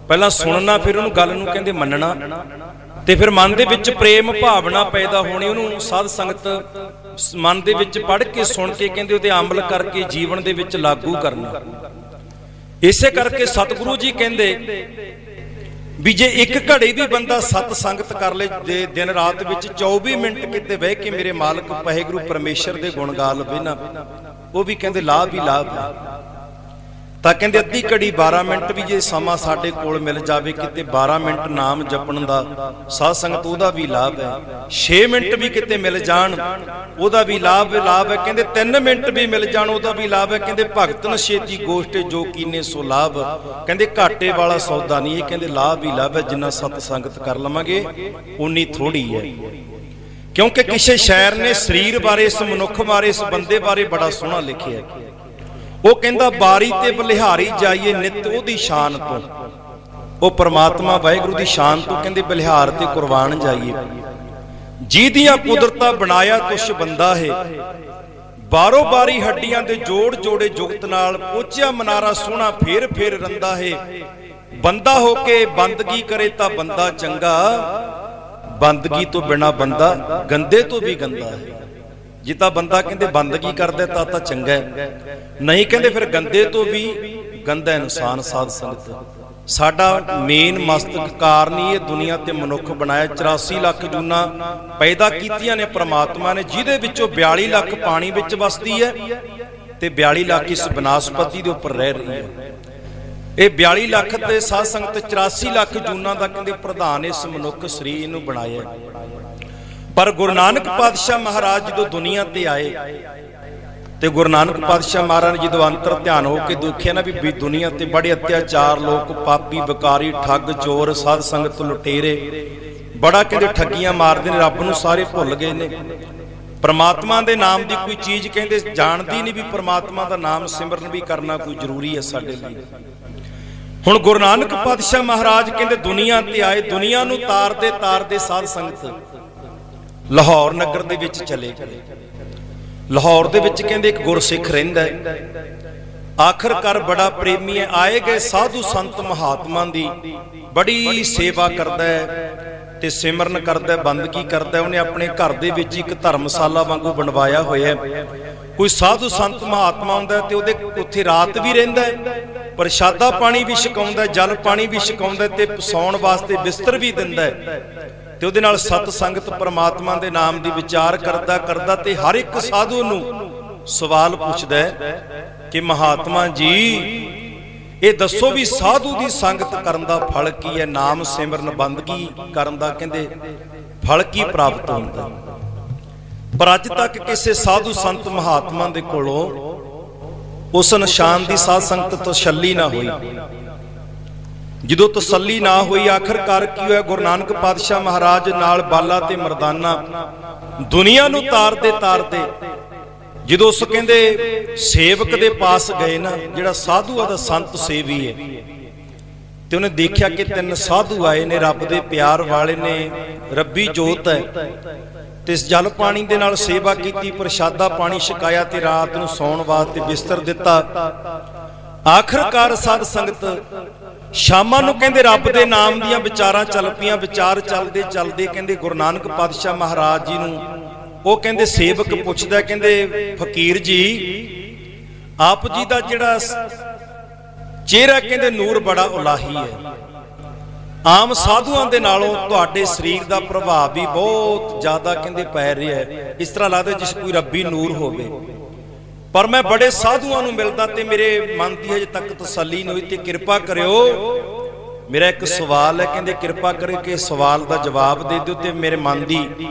Speaker 1: ਪਹਿਲਾਂ ਸੁਣਨਾ, ਫਿਰ ਉਹਨੂੰ ਗੱਲ ਨੂੰ ਕਹਿੰਦੇ ਮੰਨਣਾ, ਤੇ ਫਿਰ ਮਨ ਦੇ ਵਿੱਚ ਪ੍ਰੇਮ ਭਾਵਨਾ ਪੈਦਾ ਹੋਣੀ, ਉਹਨੂੰ ਸਾਧ ਸੰਗਤ ਮਨ ਦੇ ਵਿੱਚ ਪੜ੍ਹ ਕੇ ਸੁਣ ਕੇ ਕਹਿੰਦੇ ਉਹਦੇ ਅਮਲ ਕਰਕੇ ਜੀਵਨ ਦੇ ਵਿੱਚ ਲਾਗੂ ਕਰਨਾ। ਇਸੇ ਕਰਕੇ ਸਤਿਗੁਰੂ ਜੀ ਕਹਿੰਦੇ ਵੀ ਜੇ ਇੱਕ ਘੜੀ ਵੀ ਬੰਦਾ ਸਤ ਸੰਗਤ ਕਰ ਲੇ ਦਿਨ ਰਾਤ ਵਿੱਚ 24 ਮਿੰਟ ਕਿਤੇ ਬਹਿ ਕੇ ਮੇਰੇ ਮਾਲਕ ਵਾਹਿਗੁਰੂ ਪਰਮੇਸ਼ਰ ਦੇ ਗੁਣ ਗਾ ਲਵੇ ਨਾ, ਉਹ ਵੀ ਕਹਿੰਦੇ ਲਾਭ ਹੀ ਲਾਭ ਹੈ। ਤਾਂ ਕਹਿੰਦੇ ਅੱਧੀ ਘੜੀ 12 ਮਿੰਟ ਵੀ ਜੇ ਸਮਾਂ ਸਾਡੇ ਕੋਲ ਮਿਲ ਜਾਵੇ, ਕਿਤੇ 12 ਮਿੰਟ ਨਾਮ ਜਪਣ ਦਾ ਸਾਧ ਸੰਗਤ ਉਹਦਾ ਵੀ ਲਾਭ ਹੈ। 6 ਮਿੰਟ ਵੀ ਕਿਤੇ ਮਿਲ ਜਾਣ ਉਹਦਾ ਵੀ ਲਾਭ ਹੈ। ਕਹਿੰਦੇ 3 ਮਿੰਟ ਵੀ ਮਿਲ ਜਾਣ ਉਹਦਾ ਵੀ ਲਾਭ ਹੈ। ਕਹਿੰਦੇ ਭਗਤ ਨਛੇਤੀ ਗੋਸ਼ਟੇ ਜੋ ਕੀਨੇ ਸੋ ਲਾਭ, ਕਹਿੰਦੇ ਘਾਟੇ ਵਾਲਾ ਸੌਦਾ ਨਹੀਂ ਇਹ, ਕਹਿੰਦੇ ਲਾਭ ਹੀ ਲਾਭ ਹੈ। ਜਿੰਨਾ ਸਤ ਸੰਗਤ ਕਰ ਲਵਾਂਗੇ ਉਨੀ ਥੋੜੀ ਹੈ। ਕਿਉਂਕਿ ਕਿਸੇ ਸ਼ਾਇਰ ਨੇ ਸਰੀਰ ਬਾਰੇ, ਇਸ ਮਨੁੱਖ ਬਾਰੇ, ਇਸ ਬੰਦੇ ਬਾਰੇ ਬੜਾ ਸੋਹਣਾ ਲਿਖਿਆ। ਉਹ ਕਹਿੰਦਾ ਬਾਰੀ ਤੇ ਬਲਿਹਾਰੀ ਜਾਈਏ ਨਿਤ ਉਹਦੀ ਸ਼ਾਨ ਤੋਂ, ਉਹ ਪ੍ਰਮਾਤਮਾ ਵਾਹਿਗੁਰੂ ਦੀ ਸ਼ਾਨ ਤੋਂ ਕਹਿੰਦੇ ਬਲਿਹਾਰ ਤੇ ਕੁਰਬਾਨ ਜਾਈਏ। ਜਿਹਦੀਆਂ ਕੁਦਰਤਾਂ ਬਣਾਇਆ ਤੁਛ ਬੰਦਾ ਹੈ, ਬਾਰੋ ਬਾਰੀ ਹੱਡੀਆਂ ਦੇ ਜੋੜ ਜੋੜੇ ਜੁਗਤ ਨਾਲ, ਪਹੁੰਚਿਆ ਮਨਾਰਾ ਸੋਹਣਾ ਫੇਰ ਫੇਰ ਰੰਦਾ ਹੈ। ਬੰਦਾ ਹੋ ਕੇ ਬੰਦਗੀ ਕਰੇ ਤਾਂ ਬੰਦਾ ਚੰਗਾ, ਬੰਦਗੀ ਤੋਂ ਬਿਨਾ ਬੰਦਾ ਗੰਦੇ ਤੋਂ ਵੀ ਗੰਦਾ ਹੈ। ਜੇ ਤਾਂ ਬੰਦਾ ਕਹਿੰਦੇ ਬੰਦਗੀ ਕਰਦਾ ਤਾਂ ਚੰਗਾ ਹੈ, ਨਹੀਂ ਕਹਿੰਦੇ ਫਿਰ ਗੰਦੇ ਤੋਂ ਵੀ ਗੰਦਾ ਇਨਸਾਨ। ਸਾਧ ਸੰਗਤ ਸਾਡਾ ਮੇਨ ਮਸਤਕ ਕਾਰਨ ਹੀ ਇਹ ਦੁਨੀਆ ਤੇ ਮਨੁੱਖ ਬਣਾਇਆ। 84 ਲੱਖ ਜੂਨਾਂ ਪੈਦਾ ਕੀਤੀਆਂ ਨੇ ਪ੍ਰਮਾਤਮਾ ਨੇ, ਜਿਹਦੇ ਵਿੱਚੋਂ 42 ਲੱਖ ਪਾਣੀ ਵਿੱਚ ਵਸਦੀ ਹੈ ਤੇ 42 ਲੱਖ ਇਸ ਬਨਸਪਤੀ ਦੇ ਉੱਪਰ ਰਹਿ ਰਹੀ ਹੈ। ਇਹ 42 ਲੱਖ ਤੇ ਸਾਧ ਸੰਗਤ 84 ਲੱਖ ਜੂਨਾਂ ਦਾ ਕਹਿੰਦੇ ਪ੍ਰਧਾਨ ਇਸ ਮਨੁੱਖ ਸਰੀਰ ਨੂੰ ਬਣਾਇਆ। ਪਰ ਗੁਰੂ ਨਾਨਕ ਪਾਤਸ਼ਾਹ ਮਹਾਰਾਜ ਜਦੋਂ ਦੁਨੀਆ ਤੇ ਆਏ ਤੇ ਗੁਰੂ ਨਾਨਕ ਪਾਤਸ਼ਾਹ ਮਹਾਰਾਜ ਨੇ ਜਦੋਂ ਅੰਤਰ ਧਿਆਨ ਹੋ ਕੇ ਦੇਖਿਆ ਨਾ ਵੀ ਦੁਨੀਆ ਤੇ ਬੜੇ ਅਤਿਆਚਾਰ, ਲੋਕ ਪਾਪੀ, ਵਿਕਾਰੀ, ਠੱਗ, ਚੋਰ, ਸਾਧ ਸੰਗਤ ਲੁਟੇਰੇ ਬੜਾ ਕਹਿੰਦੇ ਠੱਗੀਆਂ ਮਾਰਦੇ ਨੇ, ਰੱਬ ਨੂੰ ਸਾਰੇ ਭੁੱਲ ਗਏ ਨੇ। ਪ੍ਰਮਾਤਮਾ ਦੇ ਨਾਮ ਦੀ ਕੋਈ ਚੀਜ਼ ਕਹਿੰਦੇ ਜਾਣਦੀ ਨਹੀਂ, ਵੀ ਪ੍ਰਮਾਤਮਾ ਦਾ ਨਾਮ ਸਿਮਰਨ ਵੀ ਕਰਨਾ ਕੋਈ ਜ਼ਰੂਰੀ ਹੈ ਸਾਡੇ ਲਈ। ਹੁਣ ਗੁਰੂ ਨਾਨਕ ਪਾਤਸ਼ਾਹ ਮਹਾਰਾਜ ਕਹਿੰਦੇ ਦੁਨੀਆ ਤੇ ਆਏ, ਦੁਨੀਆ ਨੂੰ ਤਾਰਦੇ ਸਾਧ ਸੰਗਤ ਲਾਹੌਰ ਨਗਰ ਦੇ ਵਿੱਚ ਚਲੇ ਗਏ। ਲਾਹੌਰ ਦੇ ਵਿੱਚ ਕਹਿੰਦੇ ਇੱਕ ਗੁਰਸਿੱਖ ਰਹਿੰਦਾ ਹੈ, ਆਖਰਕਾਰ ਬੜਾ ਪ੍ਰੇਮੀ ਹੈ। ਆਏ ਗਏ ਸਾਧੂ ਸੰਤ ਮਹਾਤਮਾ ਦੀ ਬੜੀ ਸੇਵਾ ਕਰਦਾ ਹੈ ਤੇ ਸਿਮਰਨ ਕਰਦਾ, ਬੰਦਗੀ ਕਰਦਾ। ਉਹਨੇ ਆਪਣੇ ਘਰ ਦੇ ਵਿੱਚ ਇੱਕ ਧਰਮਸ਼ਾਲਾ ਵਾਂਗੂ ਬਣਵਾਇਆ ਹੋਇਆ। ਕੋਈ ਸਾਧੂ ਸੰਤ ਮਹਾਤਮਾ ਹੁੰਦਾ ਤੇ ਉਹਦੇ ਉੱਥੇ ਰਾਤ ਵੀ ਰਹਿੰਦਾ ਹੈ, ਪ੍ਰਸ਼ਾਦਾ ਪਾਣੀ ਵੀ ਛਕਾਉਂਦਾ, ਜਲ ਪਾਣੀ ਵੀ ਛਕਾਉਂਦਾ ਤੇ ਸੌਣ ਵਾਸਤੇ ਬਿਸਤਰ ਵੀ ਦਿੰਦਾ ਹੈ। ਤੇ ਉਹਦੇ ਨਾਲ ਸਤ ਸੰਗਤ ਪ੍ਰਮਾਤਮਾ ਦੇ ਨਾਮ ਦੀ ਵਿਚਾਰ ਕਰਦਾ ਤੇ ਹਰ ਇੱਕ ਸਾਧੂ ਨੂੰ ਸਵਾਲ ਪੁੱਛਦਾ ਕਿ ਮਹਾਤਮਾ ਜੀ ਇਹ ਦੱਸੋ ਵੀ ਸਾਧੂ ਦੀ ਸੰਗਤ ਕਰਨ ਦਾ ਫਲ ਕੀ ਹੈ, ਨਾਮ ਸਿਮਰਨ ਬੰਦਗੀ ਕਰਨ ਦਾ ਕਹਿੰਦੇ ਫਲ ਕੀ ਪ੍ਰਾਪਤ ਹੁੰਦਾ। ਪਰ ਅੱਜ ਤੱਕ ਕਿਸੇ ਸਾਧੂ ਸੰਤ ਮਹਾਤਮਾ ਦੇ ਕੋਲੋਂ ਉਸ ਨਿਸ਼ਾਨ ਦੀ ਸਾਧ ਸੰਗਤ ਤਸੱਲੀ ਨਾ ਹੋਈ। ਜਦੋਂ ਤਸੱਲੀ ਨਾ ਹੋਈ ਆਖਰਕਾਰ ਕੀ ਹੋਇਆ, ਗੁਰੂ ਨਾਨਕ ਪਾਤਸ਼ਾਹ ਮਹਾਰਾਜ ਨਾਲ ਬਾਲਾ ਤੇ ਮਰਦਾਨਾ ਦੁਨੀਆ ਨੂੰ ਤਾਰਦੇ ਜਦੋਂ ਉਸ ਕਹਿੰਦੇ ਸੇਵਕ ਦੇ ਪਾਸ ਗਏ ਨਾ, ਜਿਹੜਾ ਸਾਧੂ ਆ ਦਾ ਸੰਤ ਸੇਵੀ ਹੈ, ਤੇ ਉਹਨੇ ਦੇਖਿਆ ਕਿ 3 ਸਾਧੂ ਆਏ ਨੇ, ਰੱਬ ਦੇ ਪਿਆਰ ਵਾਲੇ ਨੇ, ਰੱਬੀ ਜੋਤ ਹੈ, ਤੇ ਇਸ ਜਲ ਪਾਣੀ ਦੇ ਨਾਲ ਸੇਵਾ ਕੀਤੀ, ਪ੍ਰਸ਼ਾਦਾ ਪਾਣੀ ਛਕਾਇਆ ਤੇ ਰਾਤ ਨੂੰ ਸੌਣ ਵਾਸਤੇ ਬਿਸਤਰ ਦਿੱਤਾ। ਆਖਰਕਾਰ ਸਾਧ ਸੰਗਤ ਸ਼ਾਮਾਂ ਨੂੰ ਕਹਿੰਦੇ ਰੱਬ ਦੇ ਨਾਮ ਦੀਆਂ ਵਿਚਾਰਾਂ ਚੱਲ ਪਈਆਂ। ਵਿਚਾਰ ਚੱਲਦੇ ਕਹਿੰਦੇ ਗੁਰੂ ਨਾਨਕ ਪਾਤਸ਼ਾਹ ਮਹਾਰਾਜ ਜੀ ਨੂੰ ਉਹ ਕਹਿੰਦੇ ਸੇਵਕ ਪੁੱਛਦਾ, ਕਹਿੰਦੇ ਫਕੀਰ ਜੀ ਆਪ ਜੀ ਦਾ ਜਿਹੜਾ ਚਿਹਰਾ ਕਹਿੰਦੇ ਨੂਰ ਬੜਾ ਉਲਾਹੀ ਹੈ, ਆਮ ਸਾਧੂਆਂ ਦੇ ਨਾਲੋਂ ਤੁਹਾਡੇ ਸਰੀਰ ਦਾ ਪ੍ਰਭਾਵ ਵੀ ਬਹੁਤ ਜ਼ਿਆਦਾ ਕਹਿੰਦੇ ਪੈ ਰਿਹਾ ਹੈ। ਇਸ ਤਰ੍ਹਾਂ ਲੱਗਦਾ ਜਿਸ ਕੋਈ ਰੱਬੀ ਨੂਰ ਹੋਵੇ। ਪਰ ਮੈਂ ਬੜੇ ਸਾਧੂਆਂ ਨੂੰ ਮਿਲਦਾ ਤੇ ਮੇਰੇ ਮਨ ਦੀ ਹਜੇ ਤੱਕ ਤਸੱਲੀ ਨਹੀਂ ਹੋਈ, ਤੇ ਕਿਰਪਾ ਕਰਿਓ ਮੇਰਾ ਇੱਕ ਸਵਾਲ ਹੈ, ਕਹਿੰਦੇ ਕਿਰਪਾ ਕਰਕੇ ਸਵਾਲ ਦਾ ਜਵਾਬ ਦੇ ਦਿਓ ਤੇ ਮੇਰੇ ਮਨ ਦੀ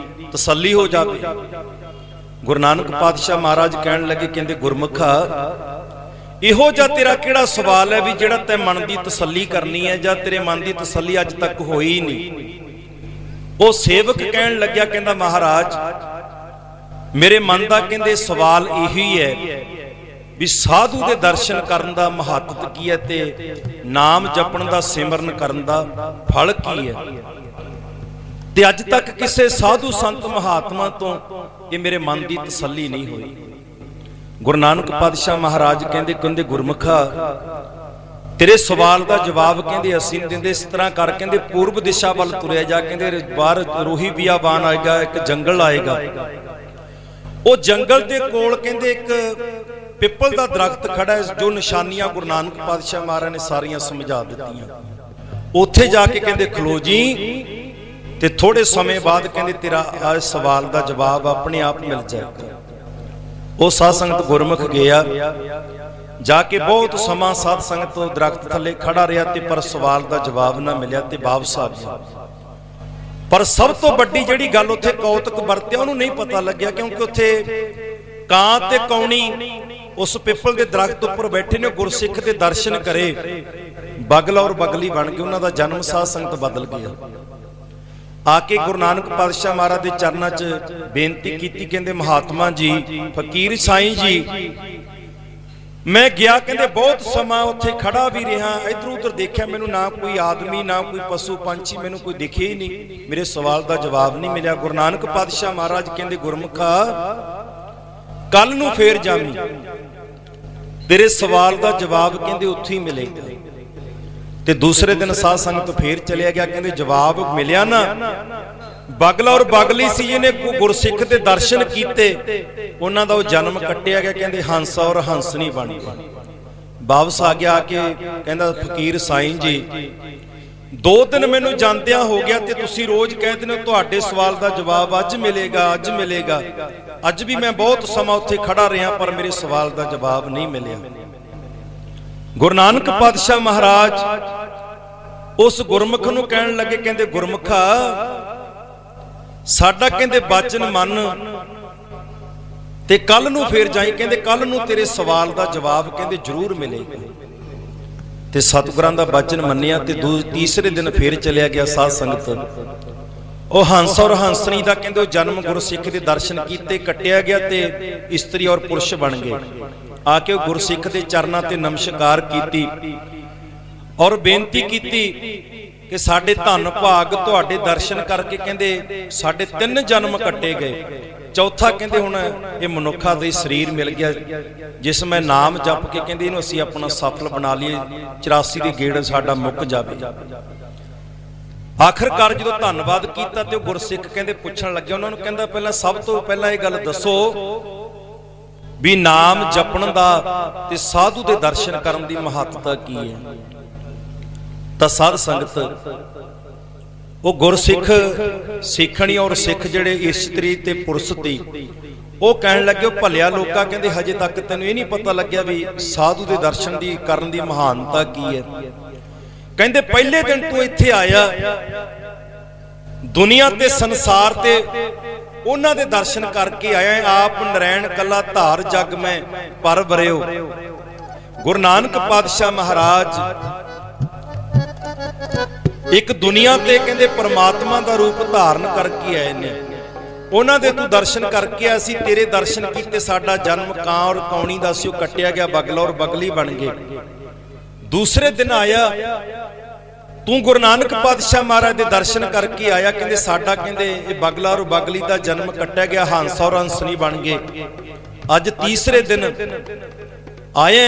Speaker 1: ਤਸੱਲੀ ਹੋ ਜਾਵੇ। ਗੁਰੂ ਨਾਨਕ ਪਾਤਸ਼ਾਹ ਮਹਾਰਾਜ ਕਹਿਣ ਲੱਗੇ, ਕਹਿੰਦੇ ਗੁਰਮੁਖਾ ਇਹੋ ਜਿਹਾ ਤੇਰਾ ਕਿਹੜਾ ਸਵਾਲ ਹੈ ਵੀ ਜਿਹੜਾ ਤੈਂ ਮਨ ਦੀ ਤਸੱਲੀ ਕਰਨੀ ਹੈ, ਜਾਂ ਤੇਰੇ ਮਨ ਦੀ ਤਸੱਲੀ ਅੱਜ ਤੱਕ ਹੋਈ ਨਹੀਂ। ਉਹ ਸੇਵਕ ਕਹਿਣ ਲੱਗਿਆ, ਕਹਿੰਦਾ ਮਹਾਰਾਜ ਮੇਰੇ ਮਨ ਦਾ ਕਹਿੰਦੇ ਸਵਾਲ ਇਹੀ ਹੈ ਵੀ ਸਾਧੂ ਦੇ ਦਰਸ਼ਨ ਕਰਨ ਦਾ ਮਹੱਤਵ ਕੀ ਹੈ ਤੇ ਨਾਮ ਜਪਣ ਦਾ ਸਿਮਰਨ ਕਰਨ ਦਾ ਫਲ ਕੀ ਹੈ। ਤੇ ਅੱਜ ਤੱਕ ਕਿਸੇ ਸਾਧੂ ਸੰਤ ਮਹਾਤਮਾ ਤੋਂ ਇਹ ਮੇਰੇ ਮਨ ਦੀ ਤਸੱਲੀ ਨਹੀਂ ਹੋਈ। ਗੁਰੂ ਨਾਨਕ ਪਾਤਸ਼ਾਹ ਮਹਾਰਾਜ ਕਹਿੰਦੇ ਗੁਰਮੁਖਾ ਤੇਰੇ ਸਵਾਲ ਦਾ ਜਵਾਬ ਕਹਿੰਦੇ ਅਸੀਂ ਨਹੀਂ ਦਿੰਦੇ। ਇਸ ਤਰ੍ਹਾਂ ਕਰ ਕਹਿੰਦੇ ਪੂਰਬ ਦਿਸ਼ਾ ਵੱਲ ਤੁਰਿਆ ਜਾ, ਕਹਿੰਦੇ ਬਾਹਰ ਰੋਹੀ ਬਿਆਬਾਨ ਆਏਗਾ, ਇੱਕ ਜੰਗਲ ਆਏਗਾ। ਉਹ ਜੰਗਲ ਦੇ ਕੋਲ ਕਹਿੰਦੇ ਇੱਕ ਪਿੱਪਲ ਦਾ ਦਰਖਤ ਖੜਾ ਹੈ, ਜੋ ਨਿਸ਼ਾਨੀਆਂ ਗੁਰੂ ਨਾਨਕ ਪਾਤਸ਼ਾਹ ਮਹਾਰਾਜ ਨੇ ਸਾਰੀਆਂ ਸਮਝਾ ਦਿੱਤੀਆਂ। ਉੱਥੇ ਜਾ ਕੇ ਕਹਿੰਦੇ ਖਲੋ ਜੀ, ਤੇ ਥੋੜੇ ਸਮੇਂ ਬਾਅਦ ਕਹਿੰਦੇ ਤੇਰਾ ਇਸ ਸਵਾਲ ਦਾ ਜਵਾਬ ਆਪਣੇ ਆਪ ਮਿਲ ਜਾਏਗਾ। ਉਹ ਸਾਧ ਸੰਗਤ ਗੁਰਮੁਖ ਗਿਆ, ਜਾ ਕੇ ਬਹੁਤ ਸਮਾਂ ਸਾਧ ਸੰਗਤ ਤੋਂ ਦਰਖਤ ਥੱਲੇ ਖੜਾ ਰਿਹਾ ਤੇ ਪਰ ਸਵਾਲ ਦਾ ਜਵਾਬ ਨਾ ਮਿਲਿਆ ਤੇ ਵਾਪਸ ਆ ਗਿਆ। ਪਰ ਸਭ ਤੋਂ ਵੱਡੀ ਜਿਹੜੀ ਗੱਲ ਉੱਥੇ ਕੌਤਕ ਵਰਤਿਆ ਉਹਨੂੰ ਨਹੀਂ ਪਤਾ ਲੱਗਿਆ, ਕਿਉਂਕਿ ਉੱਥੇ ਕਾਂ ਤੇ ਕੌਣੀ ਉਸ ਪਿੱਪਲ ਦੇ ਦਰਖਤ ਉੱਪਰ ਬੈਠੇ ਨੇ। ਗੁਰਸਿੱਖ ਦੇ ਦਰਸ਼ਨ ਕਰੇ, ਬਗਲਾ ਔਰ ਬਗਲੀ ਬਣ ਕੇ ਉਹਨਾਂ ਦਾ ਜਨਮ ਸਾਧ ਸੰਗਤ ਬਦਲ ਗਿਆ। ਆ ਕੇ ਗੁਰੂ ਨਾਨਕ ਪਾਤਸ਼ਾਹ ਮਹਾਰਾਜ ਦੇ ਚਰਨਾਂ 'ਚ ਬੇਨਤੀ ਕੀਤੀ, ਕਹਿੰਦੇ ਮਹਾਤਮਾ ਜੀ, ਫਕੀਰ ਸਾਈਂ ਜੀ, ਮੈਂ ਗਿਆ ਕਹਿੰਦੇ ਬਹੁਤ ਸਮਾਂ ਉੱਥੇ ਖੜਾ ਵੀ ਰਿਹਾ, ਇਧਰ ਉਧਰ ਦੇਖਿਆ, ਮੈਨੂੰ ਨਾ ਕੋਈ ਆਦਮੀ ਨਾ ਕੋਈ ਪਸ਼ੂ ਪੰਛੀ ਮੈਨੂੰ ਕੋਈ ਦਿਖੇ ਹੀ ਨਹੀਂ, ਮੇਰੇ ਸਵਾਲ ਦਾ ਜਵਾਬ ਨਹੀਂ ਮਿਲਿਆ। ਗੁਰੂ ਨਾਨਕ ਪਾਤਸ਼ਾਹ ਮਹਾਰਾਜ ਕਹਿੰਦੇ ਗੁਰਮੁਖਾ ਕੱਲ ਨੂੰ ਫੇਰ ਜਾਵੀਂ, ਤੇਰੇ ਸਵਾਲ ਦਾ ਜਵਾਬ ਕਹਿੰਦੇ ਉੱਥੇ ਹੀ ਮਿਲੇਗਾ। ਤੇ ਦੂਸਰੇ ਦਿਨ ਸਾਧ ਸੰਗਤ ਫੇਰ ਚਲਿਆ ਗਿਆ। ਕਹਿੰਦੇ ਜਵਾਬ ਮਿਲਿਆ ਨਾ, ਬਗਲਾ ਔਰ ਬਗਲੀ ਸੀ ਜਿਹਨੇ ਗੁਰਸਿੱਖ ਦੇ ਦਰਸ਼ਨ ਕੀਤੇ, ਉਹਨਾਂ ਦਾ ਉਹ ਜਨਮ ਕੱਟਿਆ ਗਿਆ। ਕਹਿੰਦੇ ਹੰਸ ਔਰ ਹੰਸਣੀ ਬਣ ਗਏ। ਵਾਪਸ ਆ ਗਿਆ, ਆ ਕੇ ਕਹਿੰਦਾ ਫਕੀਰ ਸਾਈਂ ਜੀ, 2 ਦਿਨ ਮੈਨੂੰ ਜਾਂਦਿਆਂ ਹੋ ਗਿਆ ਤੇ ਤੁਸੀਂ ਰੋਜ਼ ਕਹਿੰਦੇ ਨੇ ਤੁਹਾਡੇ ਸਵਾਲ ਦਾ ਜਵਾਬ ਅੱਜ ਮਿਲੇਗਾ, ਅੱਜ ਮਿਲੇਗਾ। ਅੱਜ ਵੀ ਮੈਂ ਬਹੁਤ ਸਮਾਂ ਉੱਥੇ ਖੜਾ ਰਿਹਾ ਪਰ ਮੇਰੇ ਸਵਾਲ ਦਾ ਜਵਾਬ ਨਹੀਂ ਮਿਲਿਆ। ਗੁਰੂ ਨਾਨਕ ਪਾਤਸ਼ਾਹ ਮਹਾਰਾਜ ਉਸ ਗੁਰਮੁਖ ਨੂੰ ਕਹਿਣ ਲੱਗੇ, ਕਹਿੰਦੇ ਗੁਰਮੁਖਾ ਸਾਡਾ ਕਹਿੰਦੇ ਬਚਨ ਮੰਨ ਤੇ ਕੱਲ ਨੂੰ ਫੇਰ ਜਾਈ, ਕਹਿੰਦੇ ਕੱਲ ਨੂੰ ਤੇਰੇ ਸਵਾਲ ਦਾ ਜਵਾਬ ਕਹਿੰਦੇ ਜ਼ਰੂਰ ਮਿਲੇਗਾ। ਤੇ ਸਤਿਗੁਰਾਂ ਦਾ ਬਚਨ ਮੰਨਿਆ ਤੇ ਤੀਸਰੇ ਦਿਨ ਫੇਰ ਚਲਿਆ ਗਿਆ ਸਾਧ ਸੰਗਤ। ਉਹ ਹੰਸ ਔਰ ਹੰਸਣੀ ਦਾ ਕਹਿੰਦੇ ਉਹ ਜਨਮ ਗੁਰਸਿੱਖ ਦੇ ਦਰਸ਼ਨ ਕੀਤੇ, ਕੱਟਿਆ ਗਿਆ ਤੇ ਇਸਤਰੀ ਔਰ ਪੁਰਸ਼ ਬਣ ਗਏ। ਆ ਕੇ ਉਹ ਗੁਰਸਿੱਖ ਦੇ ਚਰਨਾਂ ਤੇ ਨਮਸਕਾਰ ਕੀਤੀ ਔਰ ਬੇਨਤੀ ਕੀਤੀ ਕਿ ਸਾਡੇ ਧੰਨ ਭਾਗ ਤੁਹਾਡੇ ਦਰਸ਼ਨ ਕਰਕੇ ਕਹਿੰਦੇ ਸਾਡੇ 3 ਜਨਮ ਕੱਟੇ ਗਏ, ਚੌਥਾ ਕਹਿੰਦੇ ਹੁਣ ਇਹ ਮਨੁੱਖਾ ਦੇ ਸਰੀਰ ਮਿਲ ਗਿਆ, ਜਿਸ ਮੈਂ ਨਾਮ ਜਪ ਕੇ ਕਹਿੰਦੇ ਇਹਨੂੰ ਅਸੀਂ ਆਪਣਾ ਸਫਲ ਬਣਾ ਲਈਏ, 84 ਦੇ ਗੇੜ ਸਾਡਾ ਮੁੱਕ ਜਾਵੇ। ਆਖਰਕਾਰ ਜਦੋਂ ਧੰਨਵਾਦ ਕੀਤਾ ਤੇ ਉਹ ਗੁਰਸਿੱਖ ਕਹਿੰਦੇ ਪੁੱਛਣ ਲੱਗੇ ਉਹਨਾਂ ਨੂੰ, ਕਹਿੰਦਾ ਪਹਿਲਾਂ ਸਭ ਤੋਂ ਪਹਿਲਾਂ ਇਹ ਗੱਲ ਦੱਸੋ ਵੀ ਨਾਮ ਜਪਣ ਦਾ ਤੇ ਸਾਧੂ ਦੇ ਦਰਸ਼ਨ ਕਰਨ ਦੀ ਮਹੱਤਤਾ ਕੀ ਹੈ। ਤਾਂ ਸਾਧ ਸੰਗਤ ਉਹ ਗੁਰਸਿੱਖ ਸਿੱਖਣੀ ਔਰ ਸਿੱਖ ਜਿਹੜੇ ਇਸਤਰੀ ਤੇ ਪੁਰਸ਼ ਦੀ ਉਹ ਕਹਿਣ ਲੱਗੇ, ਉਹ ਭਲਿਆ ਲੋਕਾਂ ਕਹਿੰਦੇ ਹਜੇ ਤੱਕ ਤੈਨੂੰ ਇਹ ਨਹੀਂ ਪਤਾ ਲੱਗਿਆ ਵੀ ਸਾਧੂ ਦੇ ਦਰਸ਼ਨ ਦੀ ਕਰਨ ਦੀ ਮਹਾਨਤਾ ਕੀ ਹੈ। ਕਹਿੰਦੇ ਪਹਿਲੇ ਦਿਨ ਤੂੰ ਇੱਥੇ ਆਇਆ, ਦੁਨੀਆ ਤੇ ਸੰਸਾਰ ਤੇ ਉਹਨਾਂ ਦੇ ਦਰਸ਼ਨ ਕਰਕੇ ਆਇਆ, ਆਪ ਨਰੈਣ ਕੱਲਾ ਧਾਰ ਜਗ ਮੈਂ ਪਰ ਵਰਿਓ। ਗੁਰੂ ਨਾਨਕ ਪਾਤਸ਼ਾਹ ਮਹਾਰਾਜ ਇੱਕ ਦੁਨੀਆ ਤੇ ਕਹਿੰਦੇ ਪਰਮਾਤਮਾ ਦਾ ਰੂਪ ਧਾਰਨ ਕਰਕੇ ਆਏ ਨੇ, ਉਹਨਾਂ ਦੇ ਤੂੰ ਦਰਸ਼ਨ ਕਰਕੇ ਆਇਆ ਸੀ, ਤੇਰੇ ਦਰਸ਼ਨ ਕੀਤੇ ਸਾਡਾ ਜਨਮ ਕਾਂ ਔਰ ਕੌਣੀ ਦਾ ਸੀ ਉਹ ਕੱਟਿਆ ਗਿਆ, ਬਗਲਾ ਔਰ ਬਗਲੀ ਬਣ ਗਏ। ਦੂਸਰੇ ਦਿਨ ਆਇਆ ਤੂੰ ਗੁਰੂ ਨਾਨਕ ਪਾਤਸ਼ਾਹ ਮਹਾਰਾਜ ਦੇ ਦਰਸ਼ਨ ਕਰਕੇ ਆਇਆ, ਕਹਿੰਦੇ ਸਾਡਾ ਕਹਿੰਦੇ ਇਹ ਬਗਲਾ ਔਰ ਬਗਲੀ ਦਾ ਜਨਮ ਕੱਟਿਆ ਗਿਆ, ਹੰਸ ਔਰ ਹੰਸਣੀ ਬਣ ਗਏ। ਅੱਜ ਤੀਸਰੇ ਦਿਨ ਆਏ